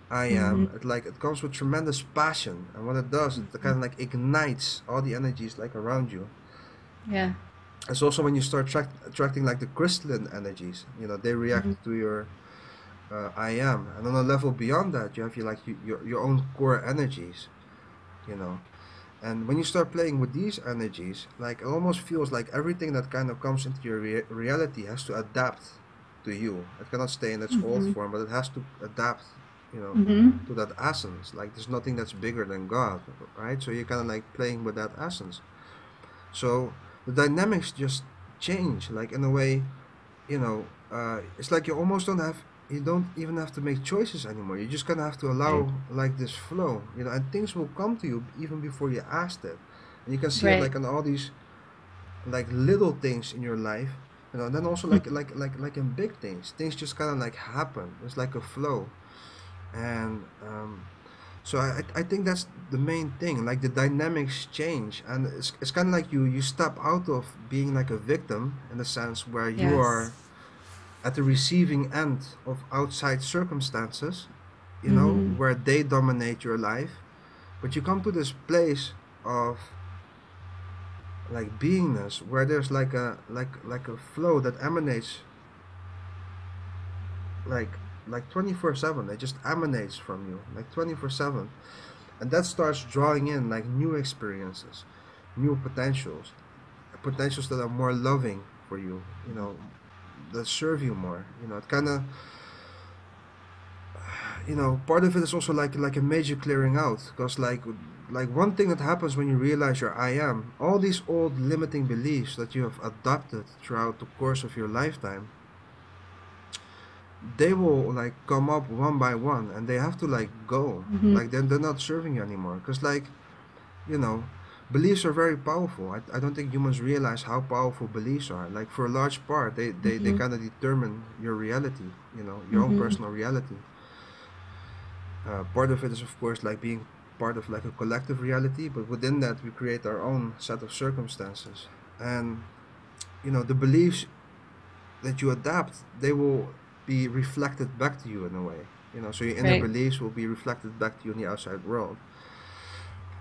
I Hmm. am, it comes with tremendous passion, and what it does, it kind of like ignites all the energies like around you. Yeah. It's also when you start attracting like the crystalline energies, they react Hmm. to your I am, and on a level beyond that, you have your own core energies, you know. And when you start playing with these energies, like it almost feels like everything that kind of comes into your reality has to adapt to you. It cannot stay in its old Hmm. form, but it has to adapt, you know, Hmm. to that essence. Like there's nothing that's bigger than God, right? So you're kind of like playing with that essence. So the dynamics just change, like in a way, it's like you don't even have to make choices anymore. You just kind of have to Right. allow like this flow, and things will come to you even before you asked it. And you can see it Right. like in all these like little things in your life, and then also like in big things. Things just kind of like happen. It's like a flow, and so I think that's the main thing. Like the dynamics change, and it's kind of like you step out of being like a victim in the sense where you are Yes. at the receiving end of outside circumstances, Hmm. where they dominate your life, But you come to this place of like beingness where there's like a flow that emanates like 24/7. It just emanates from you like 24/7, and that starts drawing in like new experiences, new potentials that are more loving for you, that serve you more. It kind of, part of it is also like a major clearing out, because like one thing that happens when you realize your I am, all these old limiting beliefs that you have adopted throughout the course of your lifetime, they will like come up one by one, and they have to like go. Mm-hmm. Like they're not serving you anymore, because like, you know beliefs are very powerful. I don't think humans realize how powerful beliefs are. Like for a large part, they Mm-hmm. kind of determine your reality, your own Mm-hmm. personal reality. Part of it is of course like being part of like a collective reality, but within that we create our own set of circumstances. And the beliefs that you adapt, they will be reflected back to you in a way. So your inner Right. beliefs will be reflected back to you in the outside world.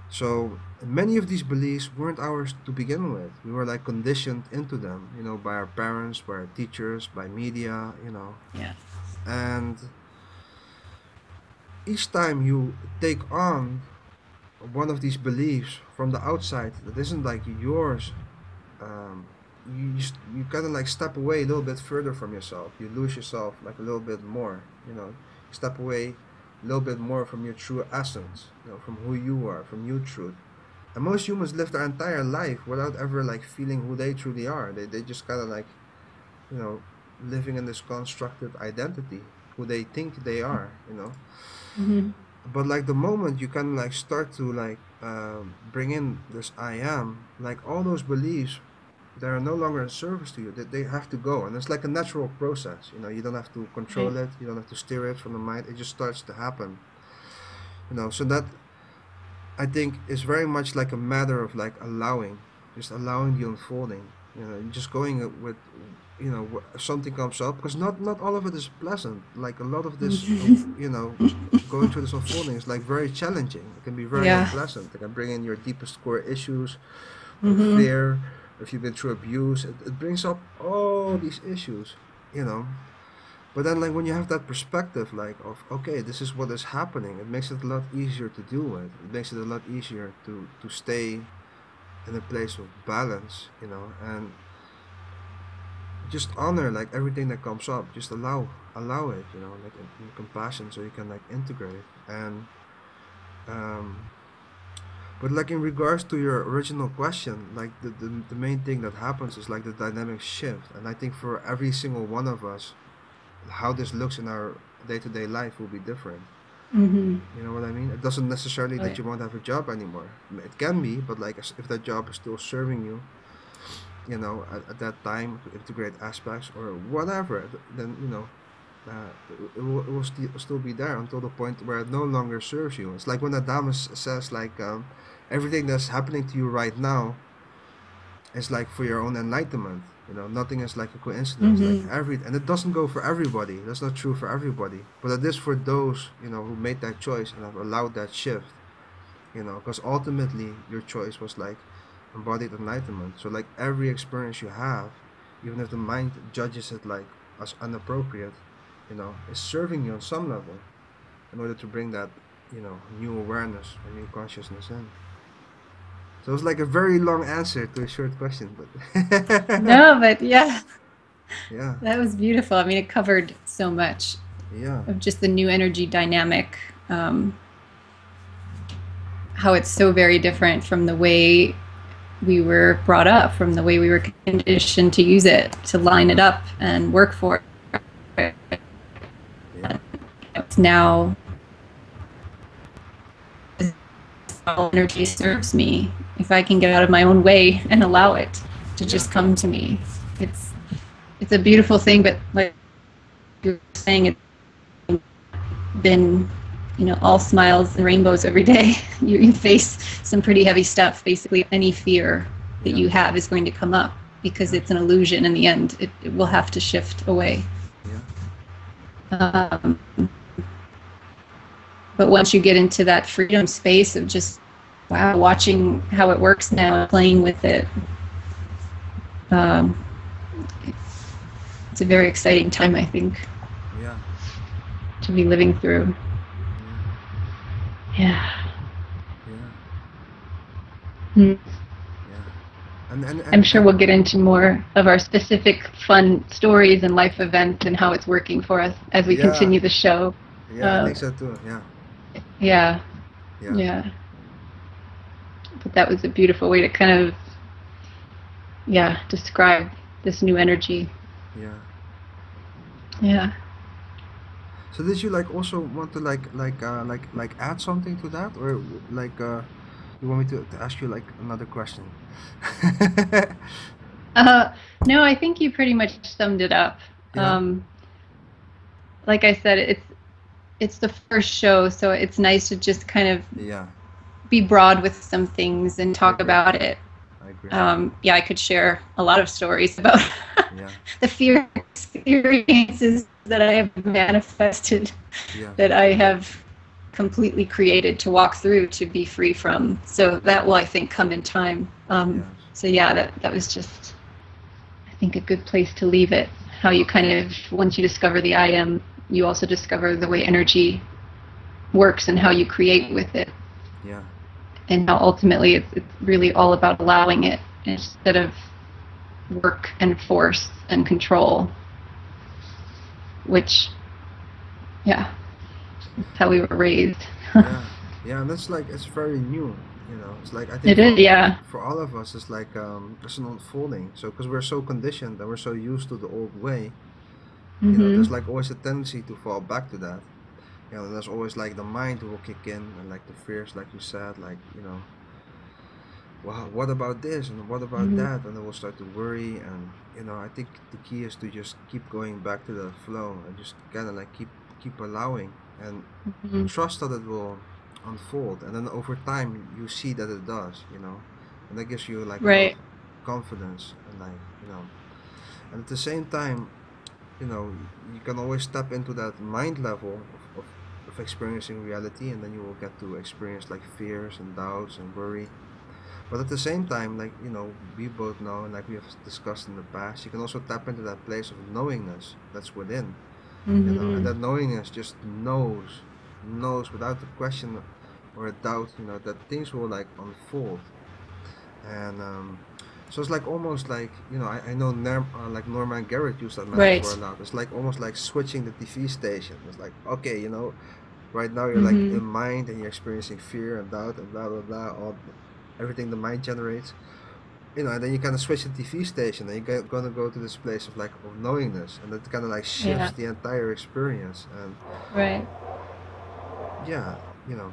So many of these beliefs weren't ours to begin with. We were like conditioned into them, by our parents, by our teachers, by media. Yeah. And each time you take on one of these beliefs from the outside that isn't like yours, um, you kind of like step away a little bit further from yourself. You lose yourself like a little bit more. Step away a little bit more from your true essence. From who you are, from your truth. And most humans live their entire life without ever like feeling who they truly are. They just kind of like, you know living in this constructed identity, who they think they are. Mm-hmm. But like the moment you kind of like start to like bring in this I am, like all those beliefs, they are no longer in service to you. They have to go, and it's like a natural process. You don't have to Right. control it. You don't have to steer it from the mind. It just starts to happen. So that, I think, is very much like a matter of like allowing, just allowing the unfolding. Just going with, if something comes up, because not all of it is pleasant. Like a lot of this, going through this unfolding is like very challenging. It can be very Yeah. unpleasant. It can bring in your deepest core issues of Mm-hmm. fear. If you've been through abuse, it brings up all these issues. You know, but then, like, when you have that perspective, like, of, okay, this is what is happening, it makes it a lot easier to deal with. It makes it a lot easier to stay in a place of balance, and just honor, like, everything that comes up. Just allow it, like, in compassion, so you can, like, integrate it. And, um, but, like, in regards to your original question, like, the main thing that happens is, like, the dynamic shift. And I think for every single one of us, how this looks in our day-to-day life will be different. Mm-hmm. You know what I mean? It doesn't necessarily Oh, that yeah. you won't have a job anymore. It can be, but like if that job is still serving you, at that time, to integrate aspects or whatever, then uh, it will still be there until the point where it no longer serves you. It's like when Adamus says like, everything that's happening to you right now is like for your own enlightenment. Nothing is like a coincidence. Like Mm-hmm. and it doesn't go for everybody. That's not true for everybody. But it is for those who made that choice and have allowed that shift. Because ultimately your choice was like embodied enlightenment. So like every experience you have, even if the mind judges it like as inappropriate, is serving you on some level in order to bring that new awareness or new consciousness in. So it's like a very long answer to a short question, but No, but yeah, yeah, that was beautiful. I mean, it covered so much yeah, of just the new energy dynamic, how it's so very different from the way we were brought up, from the way we were conditioned to use it, to line it up and work for it. yeah, It's now how energy serves me. If I can get out of my own way and allow it to yeah, just come to me, it's it's a beautiful thing. But like you're saying, it's been all smiles and rainbows every day. You face some pretty heavy stuff. Basically, any fear that yeah, you have is going to come up because yeah, it's an illusion. In the end, it will have to shift away. yeah, Um, But once you get into that freedom space of just, wow, watching how it works now, playing with it, um, it's a very exciting time, I think, Yeah. to be living through. Yeah. Yeah. Mm. Yeah. I'm sure we'll get into more of our specific fun stories and life events and how it's working for us as we continue the show. Yeah, I think so too. Yeah. Yeah. Yeah. Yeah. But that was a beautiful way to kind of, describe this new energy. Yeah. Yeah. So did you like also want to like add something to that, or like you want me to ask you like another question? No, I think you pretty much summed it up. Yeah. Like I said, it's the first show, so it's nice to just kind of be broad with some things and talk about it. I agree. I could share a lot of stories about the fear experiences that I have manifested, that I have completely created to walk through, to be free from. So that will, I think, come in time. So that was just, I think, a good place to leave it. How you kind of, once you discover the I am, you also discover the way energy works and how you create with it. Yeah. And how ultimately it's really all about allowing it instead of work and force and control, which, that's how we were raised. Yeah, and that's like, it's very new, you know. It's like, I think for all of us, it's like it's an unfolding. So because we're so conditioned and we're so used to the old way, you know, there's like always a tendency to fall back to that. You know, there's always like the mind who will kick in, and like the fears, like you said, like, you know, well, what about this and what about that, and then we'll start to worry. And you know, I think the key is to just keep going back to the flow and just kind of like keep allowing and trust that it will unfold, and then over time you see that it does, you know, and that gives you like a lot of confidence, and like, you know, and at the same time, you know, you can always tap into that mind level of experiencing reality, and then you will get to experience like fears and doubts and worry. But at the same time, like, you know, we both know, and like we have discussed in the past, you can also tap into that place of knowingness that's within, you know, and that knowingness just knows without a question or a doubt, you know, that things will like unfold. And so it's like almost like, you know, I know like Norma and Garrett use that metaphor a lot. It's like almost like switching the TV station. It's like, okay, you know, right now you're like in mind and you're experiencing fear and doubt and blah blah blah, everything the mind generates, you know, and then you kind of switch the TV station and you're gonna go to this place of like of knowingness, and that kind of like shifts the entire experience. And you know.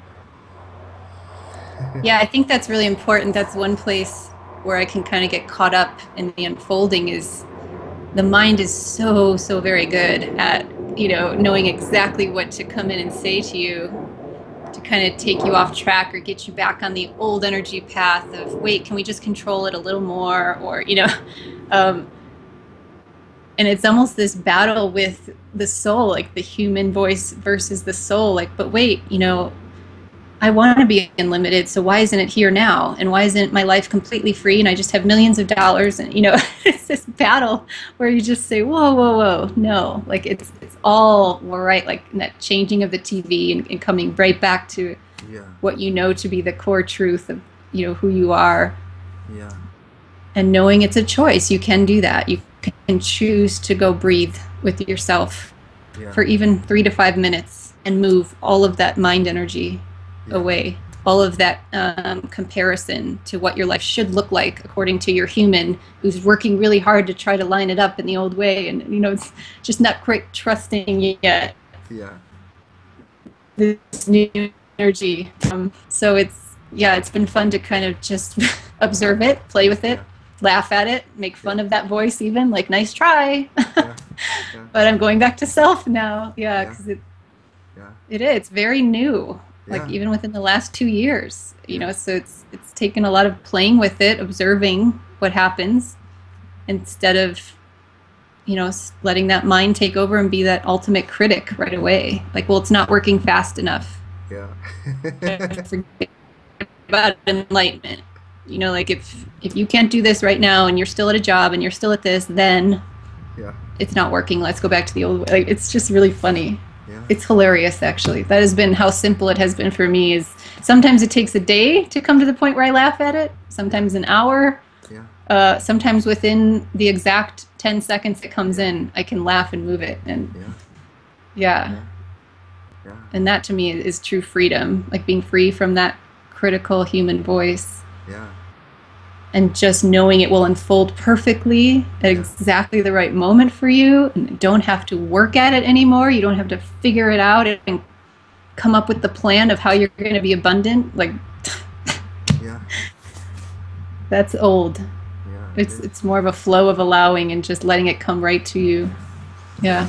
Yeah, I think that's really important. That's one place where I can kind of get caught up in the unfolding. Is the mind is so very good at, you know, knowing exactly what to come in and say to you to kind of take you off track or get you back on the old energy path of, wait, can we just control it a little more, or, you know, and it's almost this battle with the soul, like the human voice versus the soul, like, but wait, you know, I want to be unlimited, so why isn't it here now? And why isn't my life completely free and I just have millions of dollars? And, you know, it's this battle where you just say, whoa, no. Like, it's all right, like that changing of the TV and coming right back to what you know to be the core truth of, you know, who you are. Yeah. And knowing it's a choice. You can do that. You can choose to go breathe with yourself for even 3 to 5 minutes and move all of that mind energy away, all of that comparison to what your life should look like according to your human who's working really hard to try to line it up in the old way, and, you know, it's just not quite trusting yet this new energy. So it's been fun to kind of just observe it, play with it, laugh at it, make fun of that voice, even like, nice try. But I'm going back to self now, because it's very new. Like, even within the last 2 years, you know, so it's taken a lot of playing with it, observing what happens, instead of, you know, letting that mind take over and be that ultimate critic right away. Like, well, it's not working fast enough. Yeah. Forget about enlightenment. You know, like if you can't do this right now and you're still at a job and you're still at this, then Yeah. it's not working. Let's go back to the old way. Like, it's just really funny. Yeah. It's hilarious, actually. That has been how simple it has been for me. Is sometimes it takes a day to come to the point where I laugh at it. Yeah. Sometimes an hour. Yeah. Sometimes within the exact 10 seconds it comes Yeah. in, I can laugh and move it. And Yeah. yeah. Yeah. Yeah. And that to me is true freedom, like being free from that critical human voice Yeah. and just knowing it will unfold perfectly at exactly the right moment for you, and you don't have to work at it anymore. You don't have to figure it out and come up with the plan of how you're going to be abundant. Like, Yeah. that's old. Yeah. It's more of a flow of allowing and just letting it come right to you. Yeah.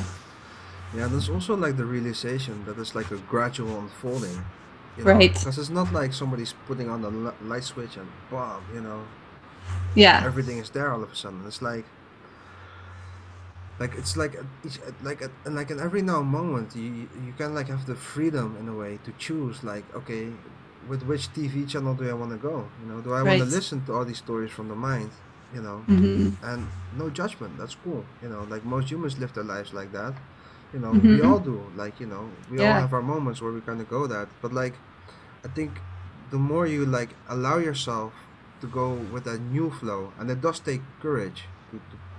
Yeah, there's also like the realization that it's like a gradual unfolding, Right. because it's not like somebody's putting on the light switch and boom, Yeah. everything is there all of a sudden. It's like it's like like in every now moment you can like have the freedom in a way to choose, like, okay, with which TV channel do I want to go? Do I want to Right. listen to all these stories from the mind? Mm-hmm. And no judgment, that's cool. Like most humans live their lives like that. We Mm-hmm. all do, like, we all Yeah. have our moments where we kind of go that. But like, I think the more you like allow yourself to go with a new flow, and it does take courage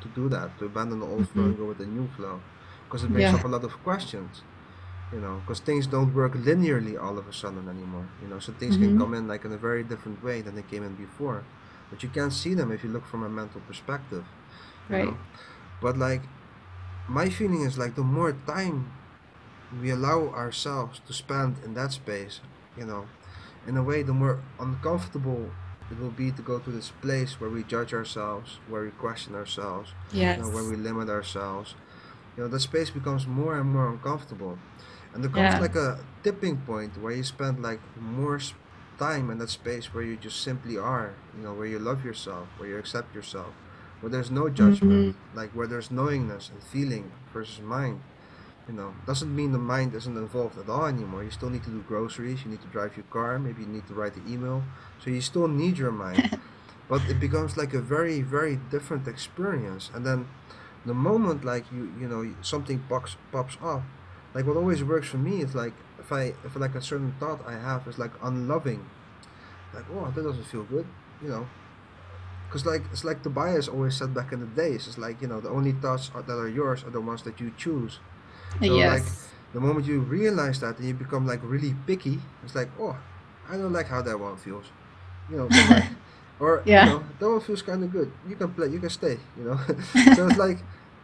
to do that, to abandon the old flow Mm-hmm. and go with a new flow, because it brings Yeah. up a lot of questions. Because things don't work linearly all of a sudden anymore. So things can Mm-hmm. come in like in a very different way than they came in before, but you can't see them if you look from a mental perspective. you Right. know but like, my feeling is like the more time we allow ourselves to spend in that space, you know, in a way, the more uncomfortable it will be to go to this place where we judge ourselves, where we question ourselves, where Yes. we limit ourselves. The space becomes more and more uncomfortable. And there comes Yeah. like a tipping point where you spend like more time in that space where you just simply are, where you love yourself, where you accept yourself, where there's no judgment, Mm-hmm. like where there's knowingness and feeling versus mind. Doesn't mean the mind isn't involved at all anymore. You still need to do groceries, you need to drive your car, maybe you need to write the email. So you still need your mind, but it becomes like a very, very different experience. And then the moment like something pops up, like what always works for me is like, if like a certain thought I have is like unloving, like, oh, that doesn't feel good, you know because like it's like Tobias always said back in the days, it's like, the only thoughts that are yours are the ones that you choose. So like, Yes. the moment you realize that, and you become like really picky, it's like, oh, I don't like how that one feels, but like, or Yeah. that one feels kind of good. You can play, you can stay, so it's like,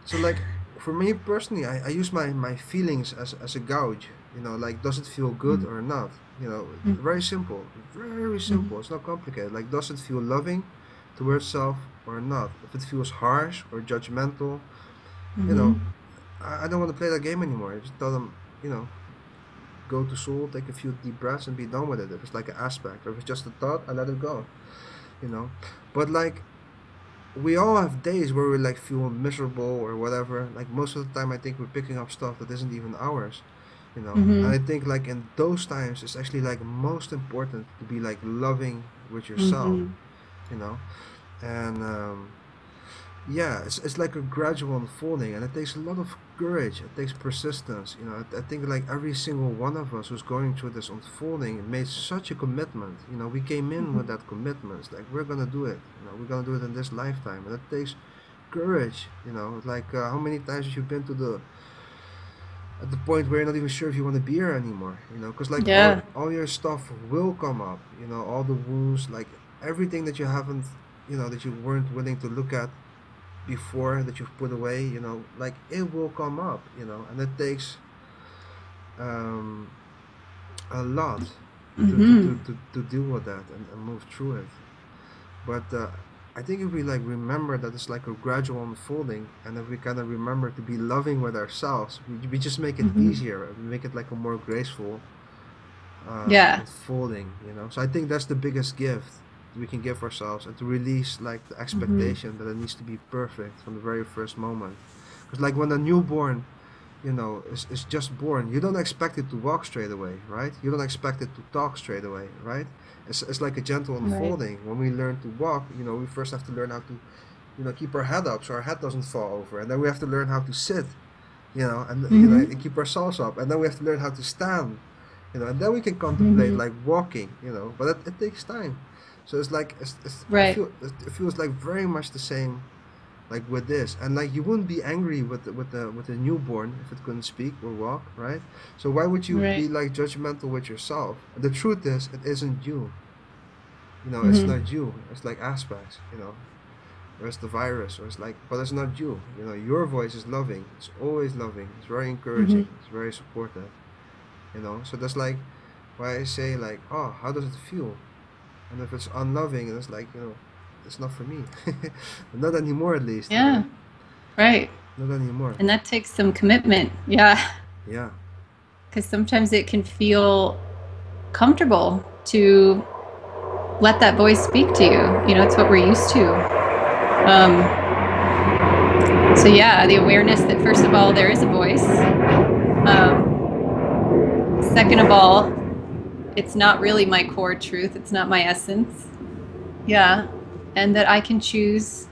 so like, for me personally, I use my feelings as a gauge, like, does it feel good or not? Very simple, very Mm-hmm. simple. It's not complicated. Like, does it feel loving towards self or not? If it feels harsh or judgmental, you Mm-hmm. know, I don't want to play that game anymore. I just tell them, you know, go to soul, take a few deep breaths, and be done with it. If it's like an aspect, or if it's just a thought, I let it go. You know, but like, we all have days where we like feel miserable or whatever. Like, most of the time, I think we're picking up stuff that isn't even ours. And Mm-hmm. I think like in those times, it's actually like most important to be like loving with yourself. Mm-hmm. You know, and yeah, it's like a gradual unfolding, and it takes a lot of courage. It takes persistence. I think like every single one of us who's going through this unfolding made such a commitment. We came in with that commitment. It's like, we're gonna do it. We're gonna do it in this lifetime, and it takes courage. Like, how many times have you been to the at the point where you're not even sure if you want to be here anymore? Because like, all Yeah. all your stuff will come up. All the wounds, like everything that you haven't, that you weren't willing to look at before, that you've put away, like, it will come up, and it takes um, a lot Mm-hmm. to deal with that, and move through it. But I think if we like remember that it's like a gradual unfolding, and if we kind of remember to be loving with ourselves, we just make it Mm-hmm. easier. We make it like a more graceful Yeah. unfolding. So I think that's the biggest gift we can give ourselves, and to release like the Mm-hmm. expectation that it needs to be perfect from the very first moment. Because like when a newborn, is just born. You don't expect it to walk straight away, right? You don't expect it to talk straight away, right? It's like a gentle Right. unfolding. When we learn to walk, we first have to learn how to, keep our head up so our head doesn't fall over, and then we have to learn how to sit, and Mm-hmm. and keep ourselves up, and then we have to learn how to stand, and then we can contemplate Mm-hmm. like walking, but it takes time. So it's like Right. it feels like very much the same, like with this, and like you wouldn't be angry with the newborn if it couldn't speak or walk, right? So why would you Right. be like judgmental with yourself? The truth is, it isn't you. It's Mm-hmm. not you. It's like aspects, or it's the virus, or it's like, but it's not you. Your voice is loving. It's always loving. It's very Mm-hmm. encouraging. It's very supportive. So that's like why I say like, oh, how does it feel? And if it's unloving, and it's like, it's not for me. Not anymore, at least. Yeah. Right. Not anymore. And that takes some commitment. Yeah. Yeah. Because sometimes it can feel comfortable to let that voice speak to you. It's what we're used to. So yeah, the awareness that first of all there is a voice. Second of all, it's not really my core truth. It's not my essence. Yeah, and that I can choose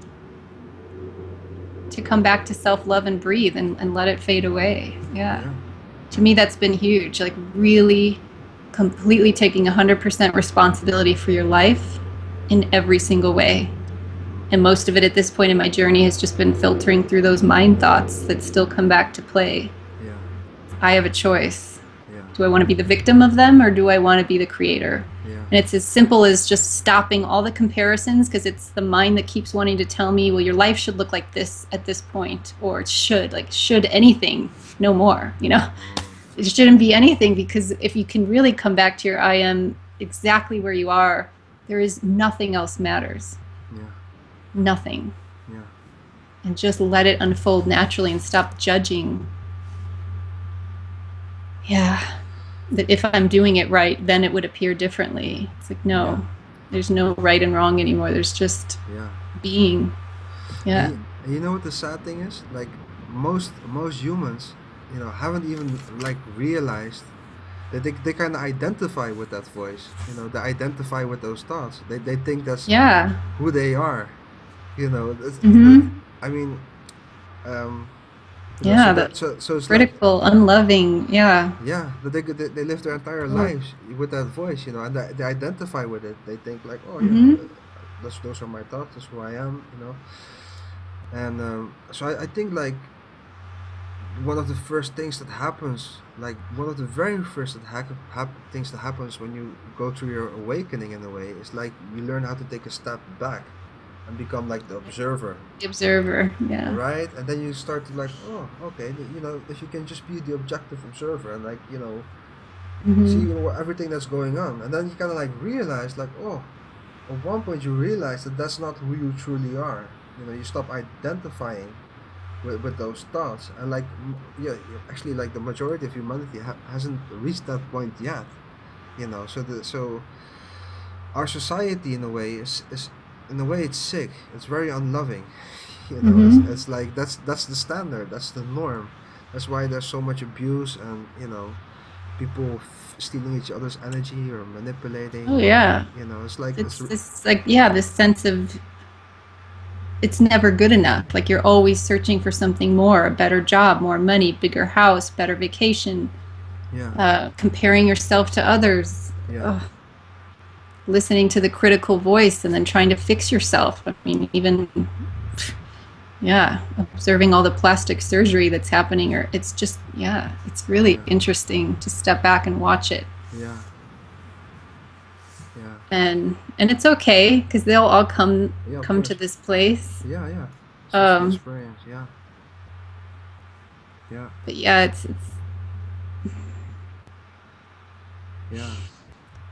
to come back to self-love and breathe and let it fade away. Yeah. Yeah. To me, that's been huge. Like really, completely taking 100% responsibility for your life in every single way. And most of it at this point in my journey has just been filtering through those mind thoughts that still come back to play. Yeah. I have a choice. Yeah. Do I want to be the victim of them or do I want to be the creator? Yeah. And it's as simple as just stopping all the comparisons because it's the mind that keeps wanting to tell me, well, your life should look like this at this point, or it should, like, should anything, no more, It shouldn't be anything because if you can really come back to your I am exactly where you are, there is nothing else matters. Yeah. Nothing. Yeah. And just let it unfold naturally and stop judging. Yeah. That if I'm doing it right, then it would appear differently. It's like, Yeah. no, there's no right and wrong anymore. There's just Yeah. being. And Yeah. you know what the sad thing is? Like most humans, haven't even like realized that they kind of identify with that voice. They identify with those thoughts. They think that's Yeah. who they are. Mm-hmm. I mean, um, so Yeah. that The so it's like, critical, unloving. Yeah. yeah, that they live their entire Oh. lives with that voice, and they identify with it. They think like, oh yeah, Mm-hmm. those are my thoughts. That's who I am. And so I think like one of the first things that happens, like one of the very first things that happens when you go through your awakening in a way, is like you learn how to take a step back and become like the observer, The observer. Yeah. right? And then you start to like, oh, okay, if you can just be the objective observer and like, see Mm-hmm. everything that's going on, and then you kind of like realize like, oh, at one point you realize that that's not who you truly are. You stop identifying with those thoughts, and like, yeah, actually like the majority of humanity hasn't reached that point yet. So our society in a way is in a way it's sick. It's very unloving. Mm-hmm. It's like that's the standard. That's the norm. That's why there's so much abuse, and people stealing each other's energy or Oh manipulating, or yeah. it's like It's this like yeah, this sense of it's never good enough. Like you're always searching for something more, a better job, more money, bigger house, better vacation, yeah, comparing yourself to others, yeah, ugh, listening to the critical voice and then trying to fix yourself. I mean, even, yeah, observing all the plastic surgery that's happening, or it's just, yeah, it's really yeah, interesting to step back and watch it. yeah, yeah, And it's okay because they'll all yeah, of come to course. this place. Yeah, yeah. It's just the Um, experience. Yeah, yeah, but yeah, it's yeah,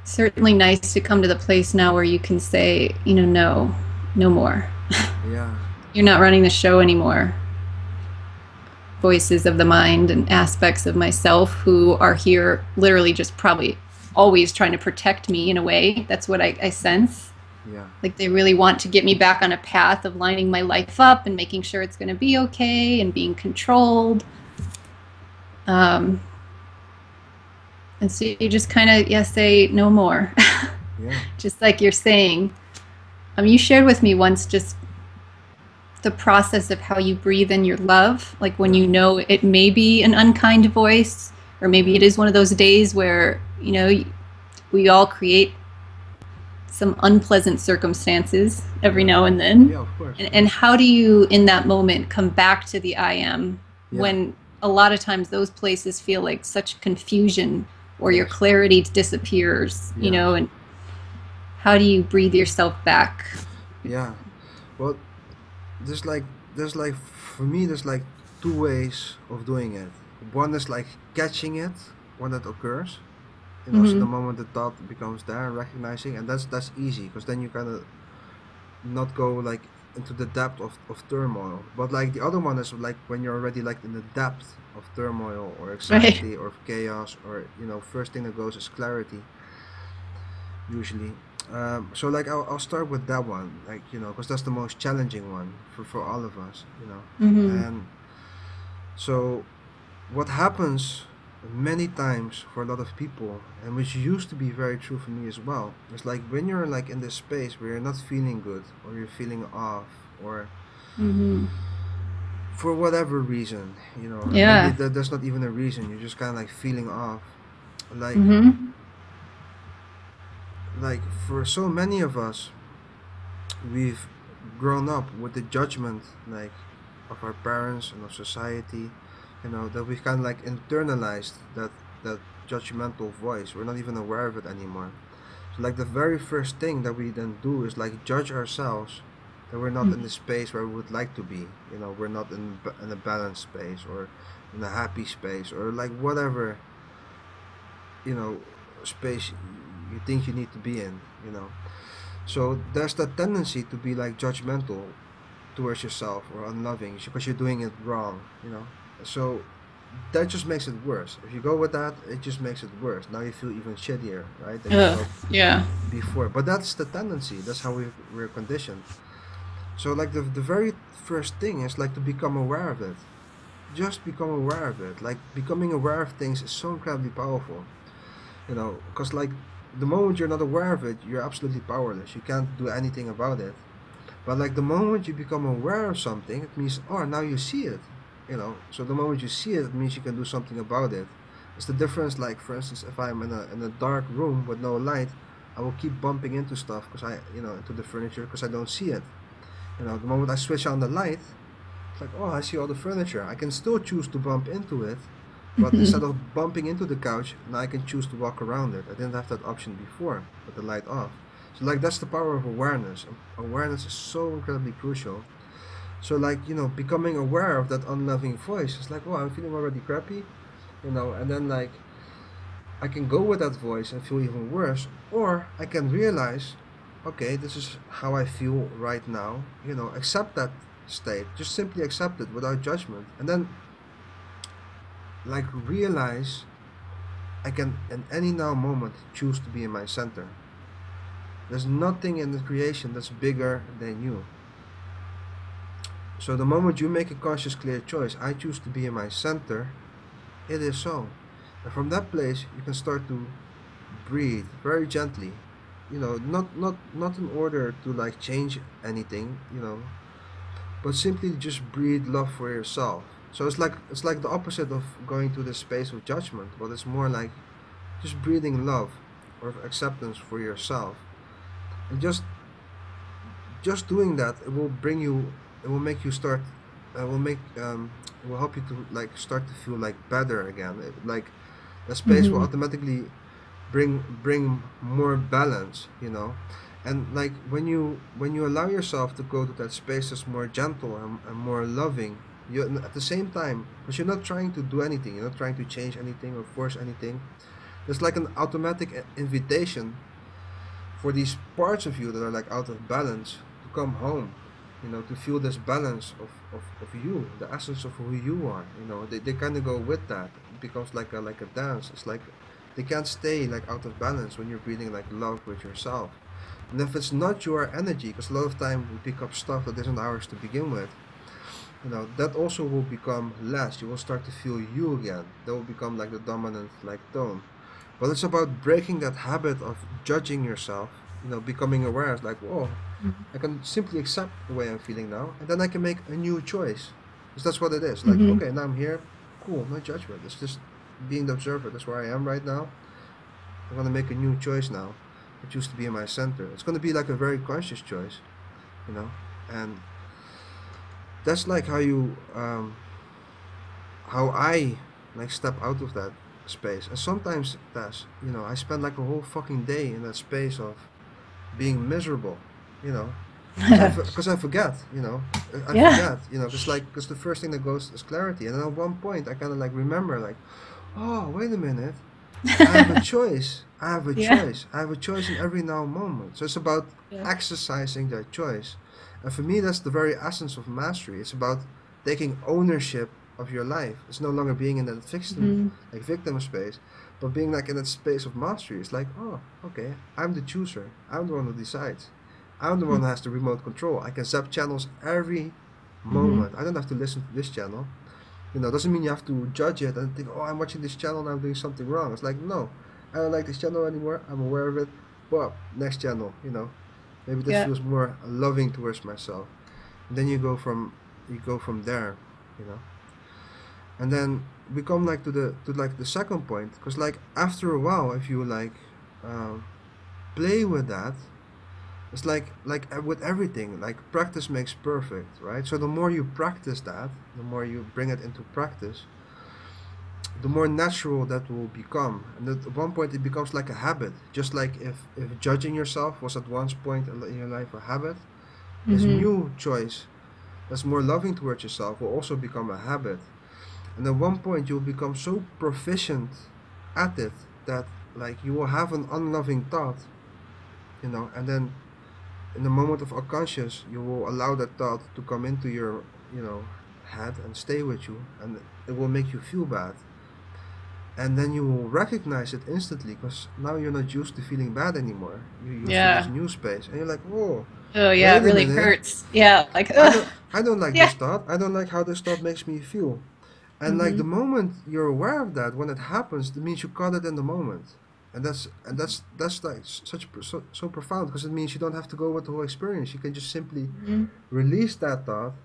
certainly nice to come to the place now where you can say, no, no more. yeah, You're not running the show anymore. Voices of the mind and aspects of myself who are here literally just probably always trying to protect me in a way. That's what I sense. yeah, Like they really want to get me back on a path of lining my life up and making sure it's going to be okay and being controlled. Um, and so you just kind of, yeah, say no more. Yeah. Just like you're saying. You shared with me once just the process of how you breathe in your love, like when Yeah. you know it may be an unkind voice, or maybe Yeah. it is one of those days where, we all create some unpleasant circumstances every Yeah. now and then. Yeah. Of course. And how do you, in that moment, come back to the I am Yeah. when a lot of times those places feel like such confusion or your Yes. clarity disappears, Yeah. and how do you breathe yourself back? Yeah. Well, there's like for me there's like two ways of doing it. One is like catching it when it occurs. So the Mm-hmm. moment the thought becomes there, recognizing, and that's easy because then you kind of not go like into the depth of turmoil. But like the other one is like when you're already like in the depth of turmoil or Right. anxiety or chaos, or first thing that goes is clarity usually. So like I'll start with that one, like because that's the most challenging one for all of us, Mm-hmm. and so what happens many times for a lot of people, and which used to be very true for me as well, is like when you're like in this space where you're not feeling good or you're feeling off, or Mm-hmm. for whatever reason, and maybe Yeah. there's not even a reason, you're just kind of like feeling off, like Mm-hmm. like for so many of us, we've grown up with the judgment, like of our parents and of society, that we've kind of like internalized that judgmental voice. We're not even aware of it anymore. So like the very first thing that we then do is like judge ourselves that we're not in the space where we would like to be. We're not in a balanced space, or in a happy space, or like whatever you know space you think you need to be in. So there's that tendency to be like judgmental towards yourself or unloving because you're doing it wrong. So that just makes it worse. If you go with that, it just makes it worse. Now you feel even shittier, right, than you Ugh. felt Yeah. before. But that's the tendency. That's how we're conditioned. So like the very first thing is like to become aware of it. Just become aware of it. Like becoming aware of things is so incredibly powerful. Because like the moment you're not aware of it, you're absolutely powerless. You can't do anything about it. But like the moment you become aware of something, it means, oh, now you see it. So the moment you see it, it means you can do something about it. It's the difference. Like for instance, if I'm in a dark room with no light, I will keep bumping into stuff because into the furniture because I don't see it. The moment I switch on the light, it's like, oh, I see all the furniture. I can still choose to bump into it, but instead of bumping into the couch, now I can choose to walk around it. I didn't have that option before with the light off. So like that's the power of awareness. Awareness is so incredibly crucial. So like becoming aware of that unloving voice. It's like, oh, I'm feeling already crappy, and then like I can go with that voice and feel even worse, or I can realize, okay, this is how I feel right now. Accept that state. Just simply accept it without judgment, and then like realize I can in any now moment choose to be in my center. There's nothing in the creation that's bigger than you. So the moment you make a conscious, clear choice, I choose to be in my center, it is so. And from that place, you can start to breathe very gently. Not in order to like change anything, but simply just breathe love for yourself. So it's like the opposite of going to the space of judgment, but it's more like just breathing love or acceptance for yourself. And just doing that, it will make you start it will help you to like start to feel like better again. Like the space will Mm-hmm. automatically bring more balance. And like when you allow yourself to go to that space that's more gentle and more loving, you at the same time, because you're not trying to do anything, you're not trying to change anything or force anything. There's like an automatic invitation for these parts of you that are like out of balance to come home, to feel this balance of you, the essence of who you are. They kind of go with that. It becomes like a dance. It's like they can't stay like out of balance when you're breathing like love with yourself. And if it's not your energy, because a lot of time we pick up stuff that isn't ours to begin with, that also will become less. You will start to feel you again. That will become like the dominant like tone. But it's about breaking that habit of judging yourself, becoming aware. It's like, whoa, I can simply accept the way I'm feeling now, and then I can make a new choice. Because that's what it is. Like, Mm-hmm. okay, now I'm here. Cool, no judgment. It's just being the observer. That's where I am right now. I'm gonna make a new choice now. I choose to be in my center. It's gonna be like a very conscious choice, you know. And that's like how I like step out of that space. And sometimes that's, I spend like a whole fucking day in that space of being miserable, you know, because I forget, I Yeah. forget, because the first thing that goes is clarity, and then at one point I kind of like remember, like, oh, wait a minute, I have a choice, I have a Yeah. choice, I have a choice in every now moment. So it's about Yeah. exercising that choice, and for me that's the very essence of mastery. It's about taking ownership of your life. It's no longer being in that Mm-hmm. victim space, but being like in that space of mastery. It's like, oh, okay, I'm the chooser. I'm the one who decides. I'm the one who has the remote control. I can zap channels every Mm-hmm. moment. I don't have to listen to this channel. Doesn't mean you have to judge it and think, oh, I'm watching this channel and I'm doing something wrong. It's like, no, I don't like this channel anymore. I'm aware of it. But next channel, maybe this Yeah. feels more loving towards myself. And then you go from there, you know and then we come like to the second point, because like after a while, if you like um, play with that, it's like with everything, like practice makes perfect, right? So the more you practice that, the more you bring it into practice, the more natural that will become, and at one point it becomes like a habit. Just like if judging yourself was at one point in your life a habit, this Mm-hmm. new choice that's more loving towards yourself will also become a habit. And at one point you'll become so proficient at it that like you will have an unloving thought, and then in the moment of unconscious you will allow that thought to come into your, head and stay with you, and it will make you feel bad. And then you will recognize it instantly, because now you're not used to feeling bad anymore. You're used to this Yeah. new space, and you're like, whoa, Oh, yeah. It wait a really minute. hurts. Yeah. Like, I ugh. don't I don't like Yeah. this thought. I don't like how this thought makes me feel. And like Mm-hmm. the moment you're aware of that, when it happens, it means you caught it in the moment. And that's like so profound, because it means you don't have to go with the whole experience. You can just simply Mm-hmm. release that thought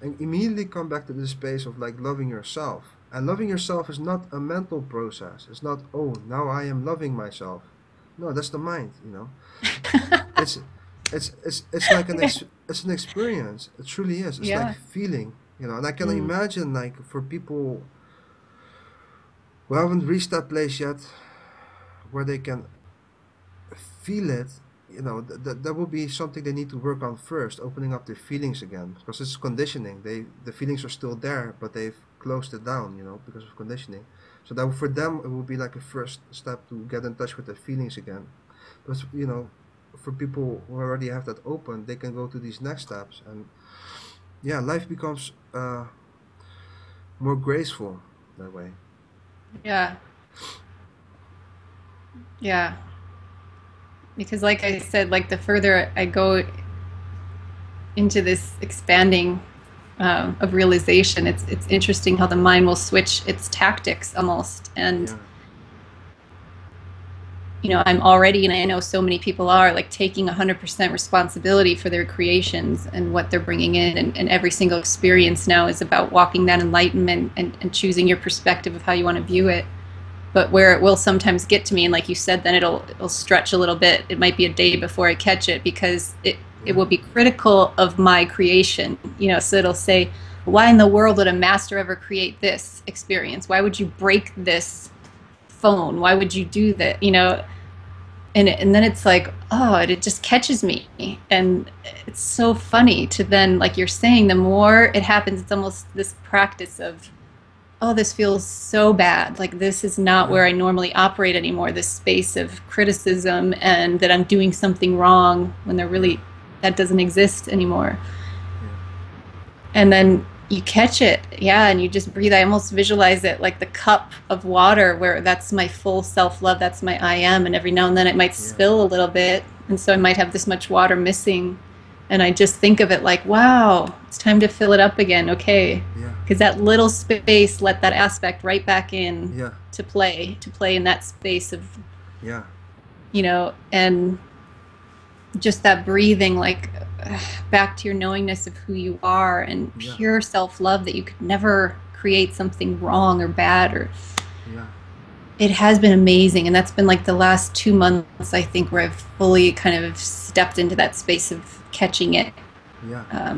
and immediately come back to the space of like loving yourself. And loving yourself is not a mental process. It's not, oh, now I am loving myself. No, that's the mind. It's it's like Yeah. it's an experience. It truly is. It's like Yeah. feeling, and I can Mm. imagine, like, for people who haven't reached that place yet, where they can feel it, that will be something they need to work on first, opening up their feelings again, because it's conditioning. The feelings are still there, but they've closed it down, because of conditioning. So that for them it will be like a first step to get in touch with their feelings again. But for people who already have that open, they can go to these next steps, and yeah, life becomes more graceful that way. Yeah. Yeah. Because, like I said, like the further I go into this expanding of realization, it's interesting how the mind will switch its tactics almost. And Yeah, I'm already, and I know so many people are, like taking 100% responsibility for their creations and what they're bringing in, and every single experience now is about walking that enlightenment and choosing your perspective of how you want to view it. But where it will sometimes get to me, and like you said, then it'll stretch a little bit. It might be a day before I catch it, because it yeah, will be critical of my creation. So it'll say, why in the world would a master ever create this experience? Why would you break this phone? Why would you do that? And then it's like, oh, it just catches me. And it's so funny to then, like you're saying, the more it happens, it's almost this practice of, oh, this feels so bad. Like, this is not yeah, where I normally operate anymore. This space of criticism and that I'm doing something wrong, when there yeah, really, that doesn't exist anymore. yeah, And then you catch it, yeah, and you just breathe. I almost visualize it like the cup of water, where that's my full self-love, that's my I am. And every now and then it might yeah, spill a little bit, and so I might have this much water missing. and I just think of it like, wow, it's time to fill it up again. Okay. Yeah. Because that little space let that aspect right back in Yeah. to play in that space of, Yeah. and just that breathing, like back to your knowingness of who you are and Yeah. pure self-love, that you could never create something wrong or bad. Or Yeah. it has been amazing, and that's been like the last 2 months, I think, where I've fully kind of stepped into that space of catching it, Yeah.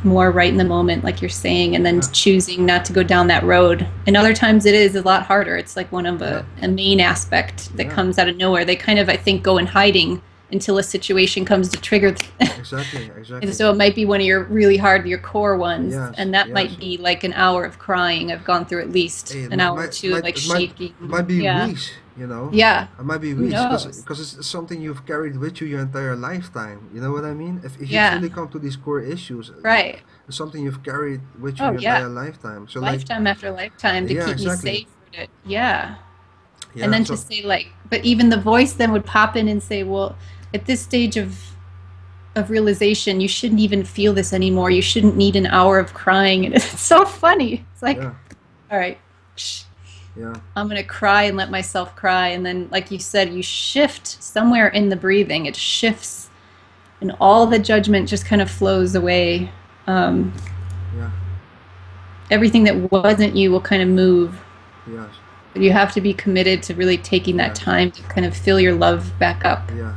more right in the moment, like you're saying, and then Yeah. choosing not to go down that road. And other times it is a lot harder. It's like one of Yeah. a main aspect that Yeah. comes out of nowhere. They kind of, I think, go in hiding until a situation comes to trigger. Exactly. And so it might be one of your really hard, your core ones, Yes. and that Yes. might be like an hour of crying. I've gone through at least Hey, it an hour or two of like it shaking. might be Yeah. weeks, you know. Yeah. It might be Who weeks knows? because it's something you've carried with you your entire lifetime. You know what I mean? If you Yeah. truly come to these core issues, Right. it's something you've carried with you Oh, your yeah. entire lifetime. So like, Lifetime after lifetime to yeah, keep me exactly. safe. Yeah. And Yeah. then to So say like, but even the voice then would pop in and say, well, at this stage of realization, you shouldn't even feel this anymore. You shouldn't need an hour of crying. And it's so funny. It's like, yeah. all right, shh, Yeah. I'm going to cry and let myself cry. And then, like you said, you shift somewhere in the breathing. It shifts, and all the judgment just kind of flows away. Yeah. Everything that wasn't you will kind of move. Yes. But you have to be committed to really taking that Yes. time to kind of fill your love back up. Yeah.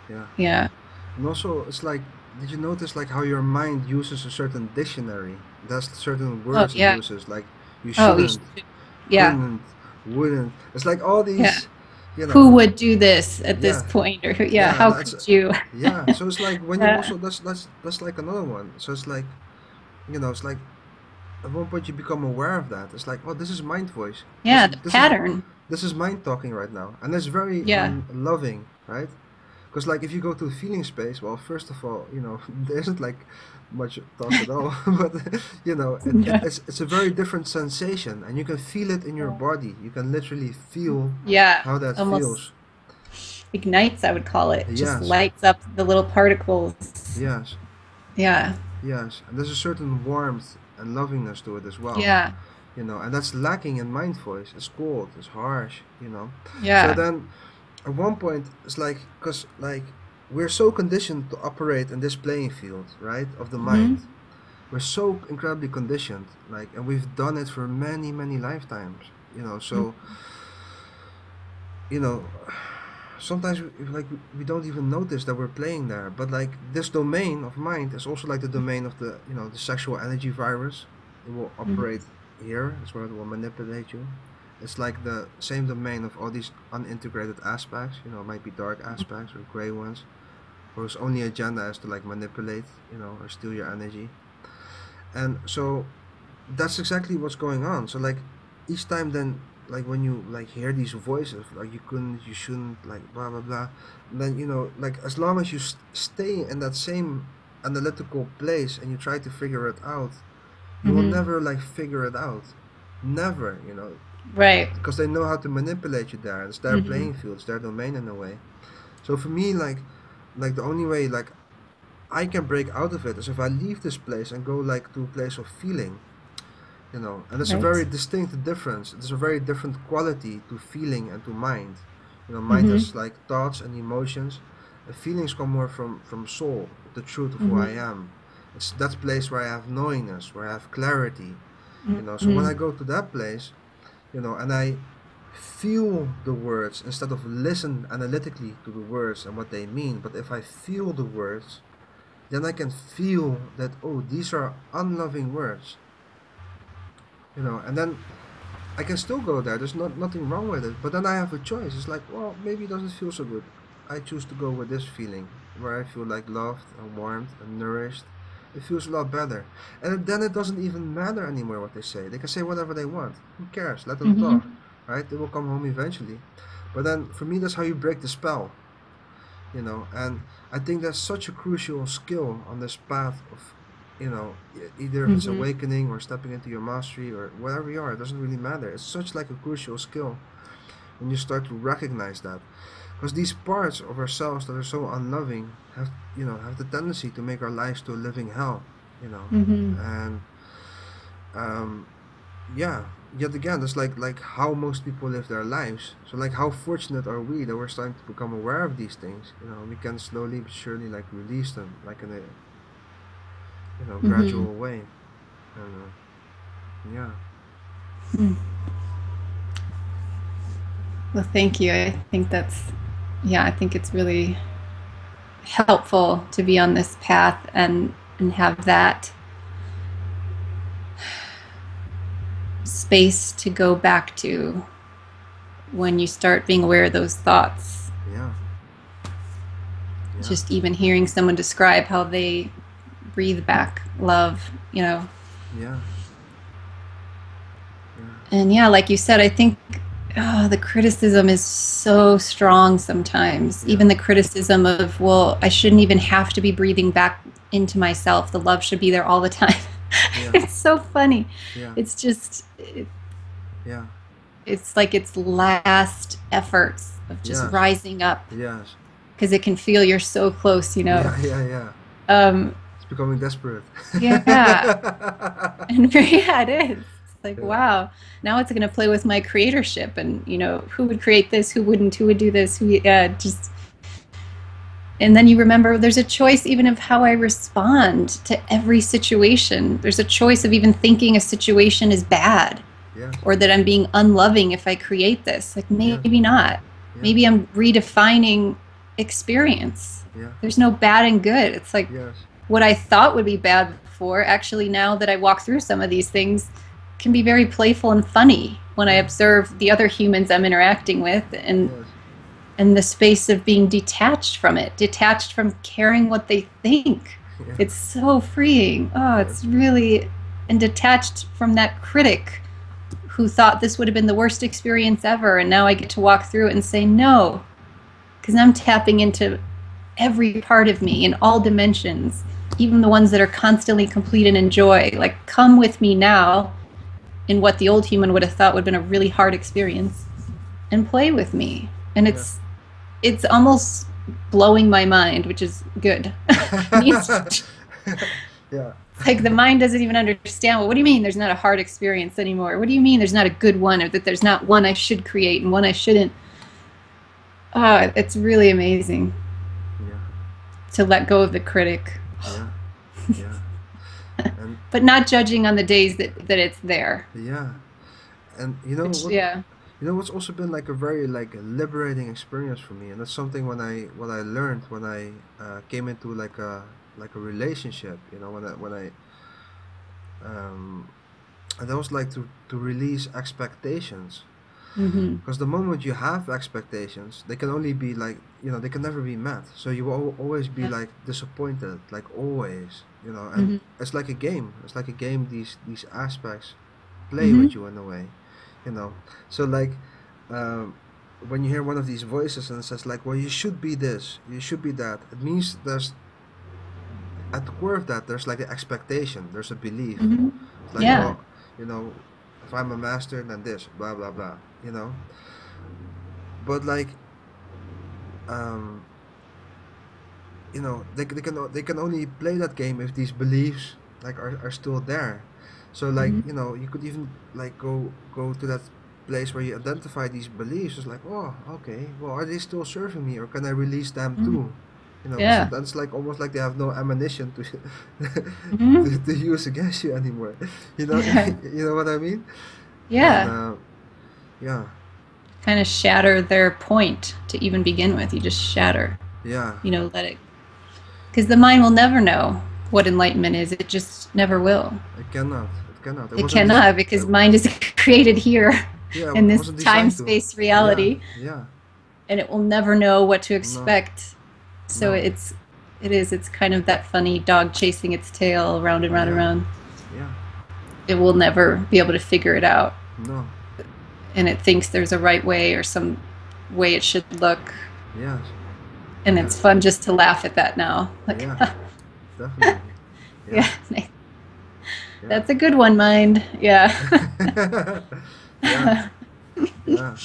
Yeah. Yeah. And also, it's like, did you notice like how your mind uses a certain dictionary? There's certain Oh, words it yeah. uses, like you Oh, you shouldn't, should. Yeah. couldn't, wouldn't. It's like all Yeah. these, you know. Who would do this at this Yeah. point? Or who, yeah, Yeah. how That's could you? yeah. So it's like when you Yeah. also that's like another one. So it's like, it's like at one point you become aware of that. It's like, oh, this is mind voice. This Yeah, is the this is pattern. this is mind talking right now, and it's very Yeah. unloving, right? Because like if you go to the feeling space, well, first of all, there isn't like much thoughts at all, but Yeah. it's a very different sensation, and you can feel it in your body. You can literally feel Yeah. how that Almost feels. ignites, I would call it. Just Yes, lights up the little particles. yes, Yeah. yes, and there's a certain warmth and lovingness to it as well. Yeah. And that's lacking in mind voice. It's cold, it's harsh. So Yeah. then at one point it's like, because like we're so conditioned to operate in this playing field, right, of the mind. Hmm. We're so incredibly conditioned, like, and we've done it for many many lifetimes. So you know sometimes we don't even notice that we're playing there, but like this domain of mind is also like the domain of the sexual energy virus. It will operate here. It's where it will manipulate you. It's like the same domain of all these unintegrated aspects. It might be dark aspects or gray ones, whose only agenda is to like manipulate, or steal your energy. And so that's exactly what's going on. So like each time then, like when you like hear these voices, like you couldn't, you shouldn't, like blah blah blah, then like as long as you stay in that same analytical place and you try to figure it out, you will Hmm. never like figure it out. Never, Right. because they know how to manipulate you there. It's their Hmm. playing field, it's their domain in a way. So for me, like the only way like I can break out of it is if I leave this place and go like to a place of feeling. And it's a very Right. distinct difference. It's a very different quality to feeling and to mind. Mind Hmm. has like thoughts and emotions. Feelings come more from soul, the truth of who I Hmm. am. It's that place where I have knowingness, where I have clarity. So when Hmm. I go to that place, and I feel the words instead of listen analytically to the words and what they mean, but if I feel the words, then I can feel that, oh, these are unloving words. And then I can still go there. There's nothing wrong with it. But then I have a choice. It's like, well, maybe it doesn't feel so good. I choose to go with this feeling, where I feel like loved and warmed and nourished. It feels a lot better. And then it doesn't even matter anymore what they say. They can say whatever they want. Who cares? Let them Hmm. talk. Right? They will come home eventually. But then for me, that's how you break the spell. And I think that's such a crucial skill on this path of, either if it's Hmm. awakening or stepping into your mastery or whatever you are, it doesn't really matter. It's such like a crucial skill when you start to recognize that. Because these parts of ourselves that are so unloving have the tendency to make our lives to a living hell, Mm-hmm. and um, yeah, yet again, it's like how most people live their lives. So like, how fortunate are we that we're starting to become aware of these things? We can slowly but surely like release them, like in a Mm-hmm. gradual way. And yeah, Mm. Well, thank you. I think yeah, I think it's really helpful to be on this path and have that space to go back to when you start being aware of those thoughts. yeah, yeah, Just even hearing someone describe how they breathe back love, yeah, yeah, And yeah, like you said, I think the criticism is so strong sometimes. yeah, Even the criticism of, well, I shouldn't even have to be breathing back into myself. The love should be there all the time. yeah, It's so funny. yeah, It's just, yeah, it's like its last efforts of just yes, rising up yes, because it can feel you're so close. yeah, yeah, yeah. Um, It's becoming desperate. yeah. And yeah, it is. It's like, Yeah, wow, now it's going to play with my creatorship and, who would create this, who wouldn't, who would do this, just. And then you remember there's a choice even of how I respond to every situation. There's a choice of even thinking a situation is bad yes, or that I'm being unloving if I create this. Like, yes, maybe not. yes, Maybe I'm redefining experience. yeah, There's no bad and good. It's like yes, what I thought would be bad before, actually, now that I walk through some of these things, can be very playful and funny when I yeah, observe the other humans I'm interacting with yes, and the space of being detached from it, detached from caring what they think. yeah, It's so freeing. Oh, yes, it's really, and detached from that critic who thought this would have been the worst experience ever. And now I get to walk through it and say, no, because I'm tapping into every part of me in all dimensions, even the ones that are constantly complete and in joy. Like, come with me now in what the old human would have thought would have been a really hard experience and play with me. And yeah. it's almost blowing my mind, which is good. It's Yeah, like the mind doesn't even understand. Well, what do you mean there's not a hard experience anymore? What do you mean there's not a good one, or that there's not one I should create and one I shouldn't? Oh, it's really amazing yeah, to let go of the critic, yeah, yeah, and but not judging on the days that it's there. yeah, and Which, yeah. what's also been like a very like liberating experience for me, and that's something what I learned when I came into like a relationship. When I um, and that was like to release expectations. Mm-hmm. Because the moment you have expectations, they can only be like, they can never be met. So you will always be Yeah. like disappointed, like always. And Mm-hmm. it's like a game. It's like a game. These aspects play Mm-hmm. with you in a way, you know. So like, um, when you hear one of these voices and it says like, well, you should be this, you should be that. It means there's at the core of that, there's like an expectation. There's a belief. Mm-hmm. It's like, Yeah. well, you know, if I'm a master, then this, blah blah blah. You know. But like, um, they can only play that game if these beliefs like are still there. So like, Mm-hmm. you could even like go to that place where you identify these beliefs. It's like, oh, okay, well, are they still serving me, or can I release them Mm-hmm. too? Because Yeah. that's like almost like they have no ammunition to Mm-hmm. to use against you anymore. Yeah. You know what I mean? And Yeah. yeah, Kind of shatter their point to even begin with. You just shatter. yeah, Let it, because the mind will never know what enlightenment is. It just never will. it cannot, it cannot. It It wasn't this. cannot, because mind is created here Yeah, in it this wasn't time designed to. space Yeah, reality, yeah. and it will never know what to No, expect. So no. it's kind of that funny dog chasing its tail round and round and Yeah, round. yeah. It will never be able to figure it out, No. and it thinks there's a right way or some way it should look, Yes. and Yeah. it's fun just to laugh at that now. Like, Yeah. Definitely. Yeah. yeah, Yeah. that's a good one, mind. Yeah. Yeah. Yeah.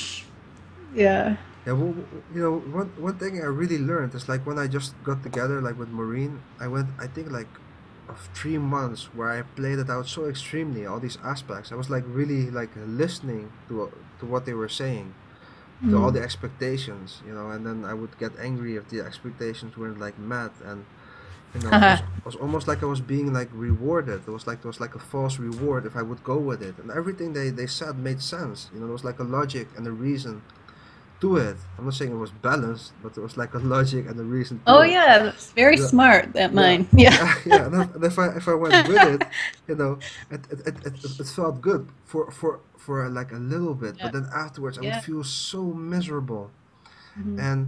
Yeah. Yeah, well, one thing I really learned is like when I just got together, like with Maureen, I went, I think like of 3 months where I played it out so extremely, all these aspects. I was like really like listening to what they were saying, to all Mm. the expectations, and then I would get angry if the expectations weren't like met, and it was almost like I was being like rewarded. It was like a false reward if I would go with it, and everything they said made sense. There was like a logic and a reason to it. I'm not saying it was balanced, but there was like a logic and a reason to Oh it. yeah, that's very Yeah, smart. That yeah, mine. Yeah. yeah. And if I went with it, it felt good for like a little bit, but Yeah. then afterwards I would Yeah. feel so miserable. Mhm. And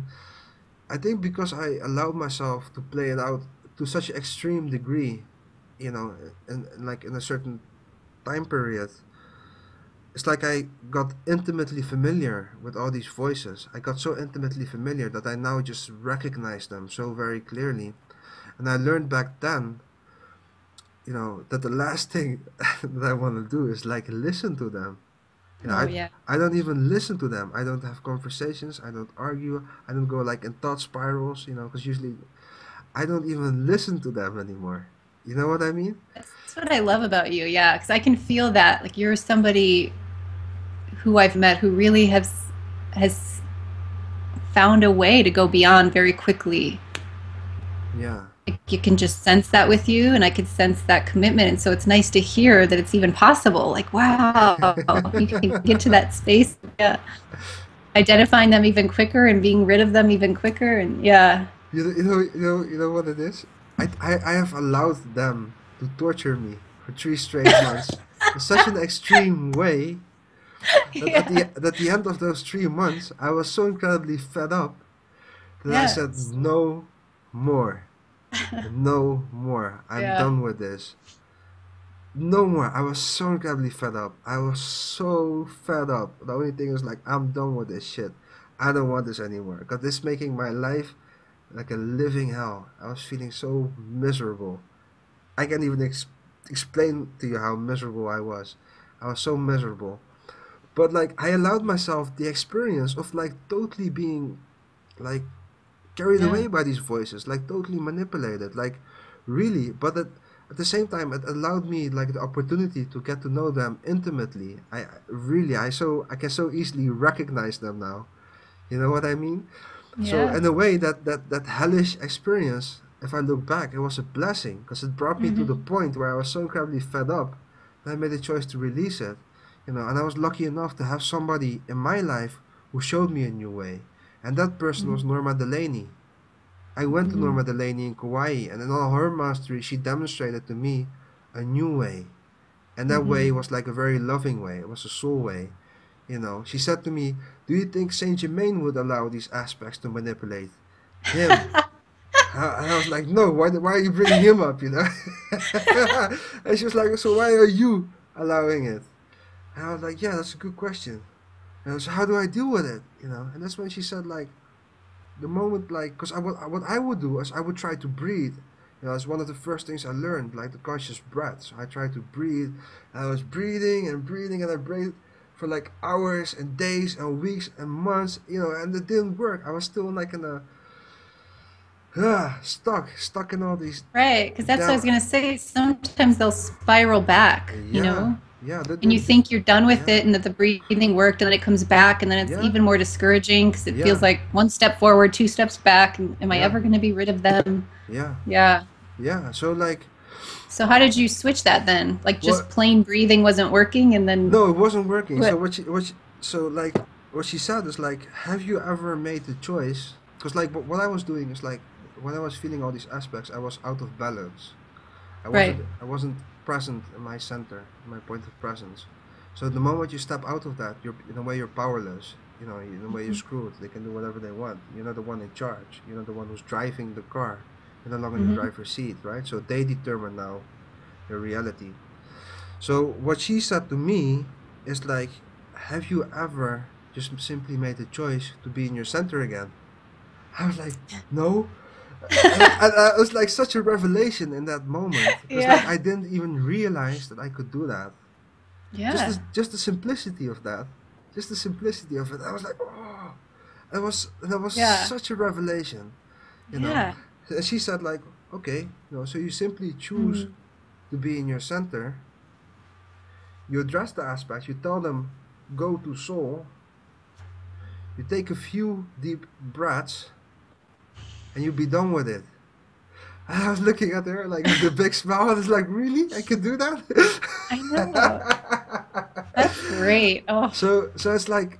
I think because I allowed myself to play it out to such an extreme degree, you know, and like in a certain time period, it's like I got intimately familiar with all these voices. I got so intimately familiar that I now just recognize them so very clearly. And I learned back then, that the last thing that I want to do is like listen to them. You know, Oh I yeah. I don't even listen to them. I don't have conversations. I don't argue. I don't go like in thought spirals. Because usually I don't even listen to them anymore. You know what I mean? That's what I love about you. Yeah, because I can feel that. Like you're somebody who I've met who really has found a way to go beyond very quickly. Yeah. Like you can just sense that with you, and I could sense that commitment. And so it's nice to hear that it's even possible. Like, wow, you can get to that space. Yeah. Identifying them even quicker and being rid of them even quicker. And yeah. You know what it is? I have allowed them to torture me for 3 straight months in such an extreme way that at Yeah. the end of those 3 months, I was so incredibly fed up that I said, Yes. no more. No more. I'm Yeah. done with this. No more. I was so incredibly fed up. I was so fed up. The only thing is like, I'm done with this shit. I don't want this anymore. Because this is making my life like a living hell. I was feeling so miserable. I can't even explain to you how miserable I was. I was so miserable. But like, I allowed myself the experience of like totally being like carried Yeah. away by these voices, like totally manipulated, like really. But at the same time, it allowed me like the opportunity to get to know them intimately. I can so easily recognize them now. You know what I mean? So Yeah. in a way, that hellish experience, if I look back, it was a blessing because it brought me to the Hmm. point where I was so incredibly fed up that I made a choice to release it. And I was lucky enough to have somebody in my life who showed me a new way, and that person was Norma Delaney. I went to Hmm. Norma Delaney in Kauai, and in all her mastery, she demonstrated to me a new way. And that way Hmm. was like a very loving way. It was a soul way. She said to me, "Do you think Saint Germain would allow these aspects to manipulate him?" And I was like, "No. Why are you bringing him up? And she was like, "So why are you allowing it?" And I was like, "Yeah, that's a good question." And so how do I deal with it? And that's when she said like, the moment, like, because what I would do is I would try to breathe. It's one of the first things I learned, like the conscious breath. So I tried to breathe. And I was breathing and breathing, and I breathed for like hours and days and weeks and months. And it didn't work. I was still like in a stuck in all these Right, because that's what I was damn. gonna say. Sometimes they'll spiral back, Yeah, yeah, and you think you're done with yeah, it and that the breathing worked, and then it comes back, and then it's yeah, even more discouraging because it feels yeah, like one step forward, two steps back. And am I yeah, ever going to be rid of them? yeah, Yeah. yeah. So like, So how did you switch that then? Like just what? plain breathing wasn't working, and then No, it wasn't working. So what? what she said is like, have you ever made the choice? Because like what I was doing is like, when I was feeling all these aspects, I was out of balance. I Right. wasn't I wasn't present in my center, in my point of presence. So the moment you step out of that, you're in a way you're powerless. In a way you're screwed. They can do whatever they want. You're not the one in charge. You're not the one who's driving the car. You're no longer in the Mm-hmm. driver's seat, right? So they determine now your reality. So what she said to me is like, have you ever just simply made a choice to be in your center again? I was like, no. And it was like such a revelation in that moment because like Yeah. I didn't even realize that I could do that. Just Yeah. the simplicity of that, just the simplicity of it. I was like, oh. That was Yeah. such a revelation, you know. Yeah. And she said like, okay, so you simply choose Mm. to be in your center. You address the aspects. You tell them, go to soul. You take a few deep breaths, and you be done with it. And I was looking at her like with a big smile. I was like, really? I can do that? I know. That's great. Oh, So it's like,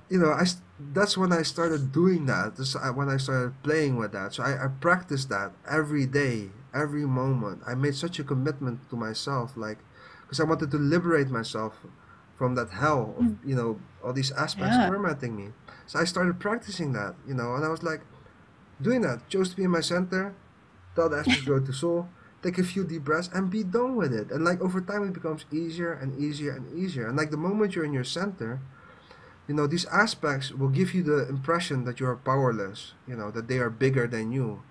that's when I started doing that. When I started playing with that. So I practiced that every day, every moment. I made such a commitment to myself, like, because I wanted to liberate myself from that hell of, mm, all these aspects yeah. tormenting me. So I started practicing that, and I was like doing that. Chose to be in my center, tell the aspects go to soul, take a few deep breaths, and be done with it. And like over time, it becomes easier and easier and easier. And like the moment you're in your center, these aspects will give you the impression that you are powerless, that they are bigger than you.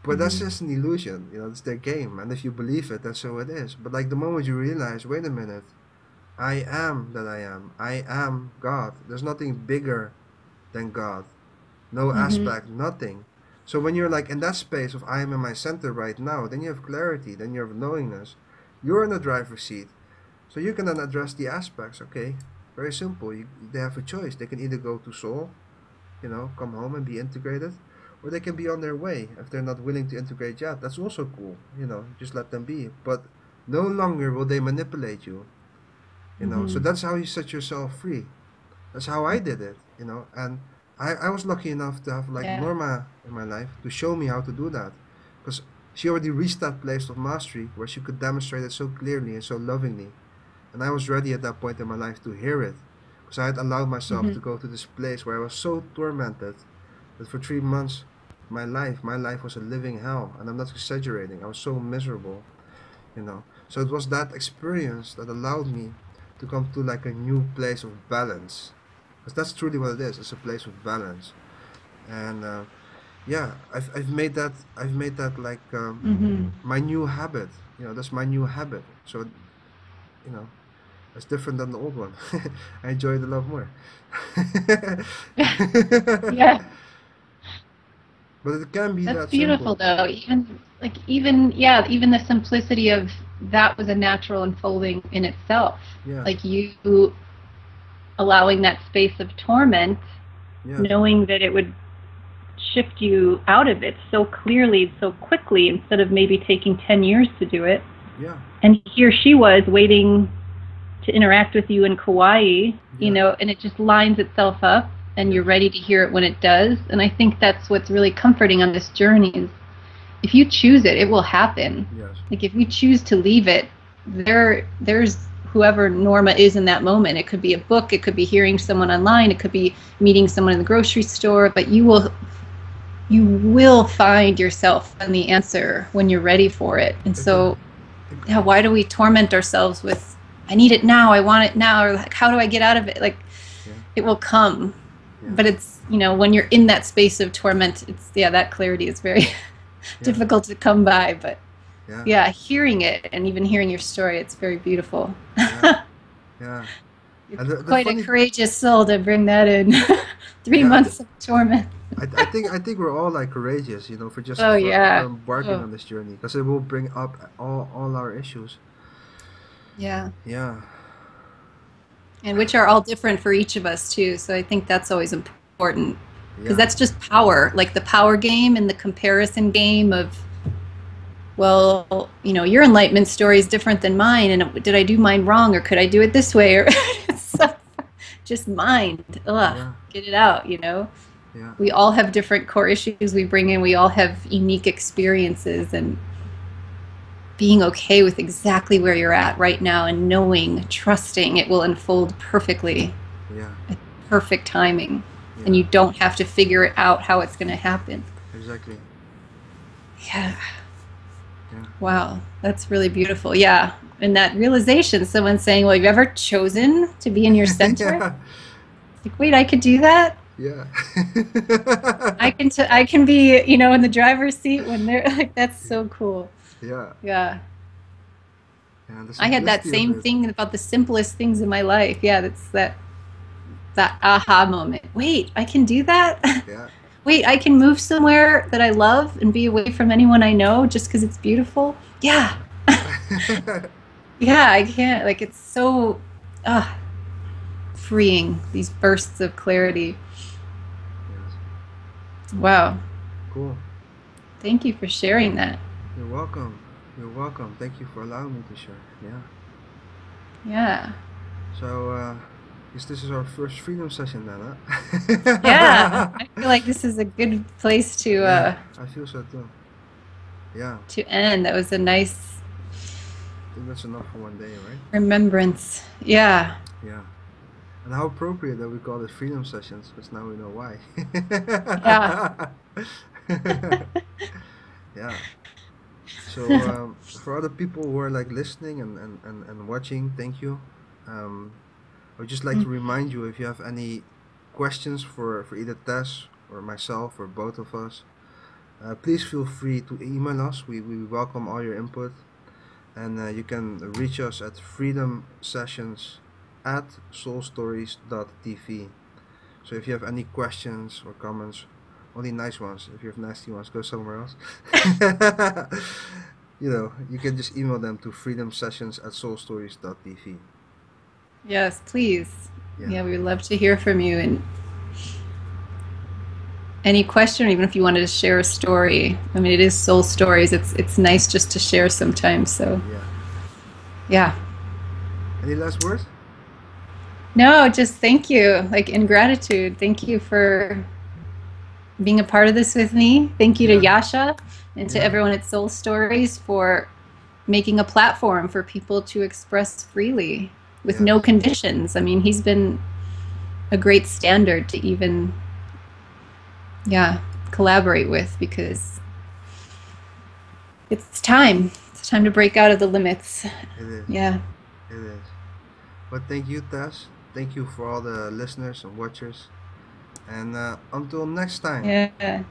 But that's Hmm. just an illusion, it's their game. And if you believe it, that's so it is. But like the moment you realize, wait a minute, I am that I am. I am God. There's nothing bigger than God. No Hmm. aspect, nothing. So when you're like in that space of I am in my center right now, then you have clarity, then you have knowingness. You're in the driver's seat. So you can then address the aspects, okay? Very simple. They have a choice. They can either go to soul, come home and be integrated, or they can be on their way if they're not willing to integrate yet. That's also cool, just let them be. But no longer will they manipulate you. So Hmm. that's how you set yourself free. That's how I did it, and I was lucky enough to have like Yeah. Norma in my life to show me how to do that, because she already reached that place of mastery where she could demonstrate it so clearly and so lovingly, and I was ready at that point in my life to hear it, because I had allowed myself Hmm. to go to this place where I was so tormented that for 3 months my life was a living hell, and I'm not exaggerating. I was so miserable. So it was that experience that allowed me to come to like a new place of balance, because that's truly what it is. It's a place of balance, and yeah, I've made that like Hmm. my new habit. That's my new habit. So you know it's different than the old one. I enjoy it a lot more. Yeah. But it can be That's that beautiful simple. though. Even yeah, even the simplicity of that was a natural unfolding in itself. Yeah, Like you allowing that space of torment, yeah, knowing that it would shift you out of it so clearly, so quickly, instead of maybe taking 10 years to do it. yeah, And here she was waiting to interact with you in Kauai, yeah, and it just lines itself up and yeah. you're ready to hear it when it does. And I think that's what's really comforting on this journey is if you choose it, it will happen. Yes, Like if you choose to leave it, there's whoever Norma is in that moment. It could be a book, it could be hearing someone online, it could be meeting someone in the grocery store, but you will find yourself and the answer when you're ready for it. And agree. so, yeah, why do we torment ourselves with I need it now, I want it now, or like how do I get out of it? Like Yeah, it will come. yeah, But it's, when you're in that space of torment, it's yeah, that clarity is very yeah, difficult to come by, but yeah, yeah, hearing it and even hearing your story, it's very beautiful. yeah, yeah. You're And the quite a funny, courageous soul to bring that in. three yeah, months of torment. I think we're all like courageous, for just Oh for yeah. embarking Oh on this journey, because it will bring up all our issues. yeah. Yeah, And which are all different for each of us too. So I think that's always important because yeah, that's just power, like the power game and the comparison game of, well, your enlightenment story is different than mine, and did I do mine wrong, or could I do it this way, or so, just mind. Ugh, yeah, get it out. yeah, We all have different core issues we bring in. We all have unique experiences, and being okay with exactly where you're at right now and knowing, trusting it will unfold perfectly yeah, at perfect timing. And yeah, you don't have to figure out how it's going to happen. exactly. Yeah. Yeah, Wow. That's really beautiful. Yeah. And that realization, someone saying, well, have you ever chosen to be in your center? yeah, Like, wait, I could do that? yeah, I can be, in the driver's seat when they're like, that's so cool. yeah, Yeah. yeah. The I had that simplicity of same it. thing about the simplest things in my life. Yeah, that's that that aha moment. Wait, I can do that? Yeah. Wait, I can move somewhere that I love and be away from anyone I know just because it's beautiful? Yeah. Yeah, I can't. Like, it's so uh, freeing, these bursts of clarity. Yes. Wow. Cool. Thank you for sharing that. You're welcome. You're welcome. Thank you for allowing me to share. Yeah. Yeah. So, guess this is our first freedom session then, Yeah. huh? I feel like this is a good place Yeah, I feel so too. Yeah, to end. That was a nice I think that's enough for one day, right? remembrance. Yeah. Yeah. And how appropriate that we call it freedom sessions, because now we know why. Yeah. Yeah. So for other people who are like listening and watching, thank you. I would just like to remind you, if you have any questions for either Tess or myself or both of us, please feel free to email us. We welcome all your input. And you can reach us at FreedomSessions at Soulstories.tv. So if you have any questions or comments, only nice ones. If you have nasty ones, go somewhere else. You can just email them to FreedomSessions at Soulstories.tv. Yes, please. Yeah. Yeah, we would love to hear from you. And any question, or even if you wanted to share a story. I mean, it is soul stories. It's nice just to share sometimes. So Yeah. yeah. Any last words? No, just thank you. Like, in gratitude. Thank you for being a part of this with me. Thank you to Yeah. Yasha and to Yeah. everyone at Soul Stories for making a platform for people to express freely with no Yes. conditions. I mean, he's been a great standard to even, yeah, collaborate with, because it's time. It's time to break out of the limits. It is. Yeah. It is. But thank you, Tess. Thank you for all the listeners and watchers. And until next time. Yeah.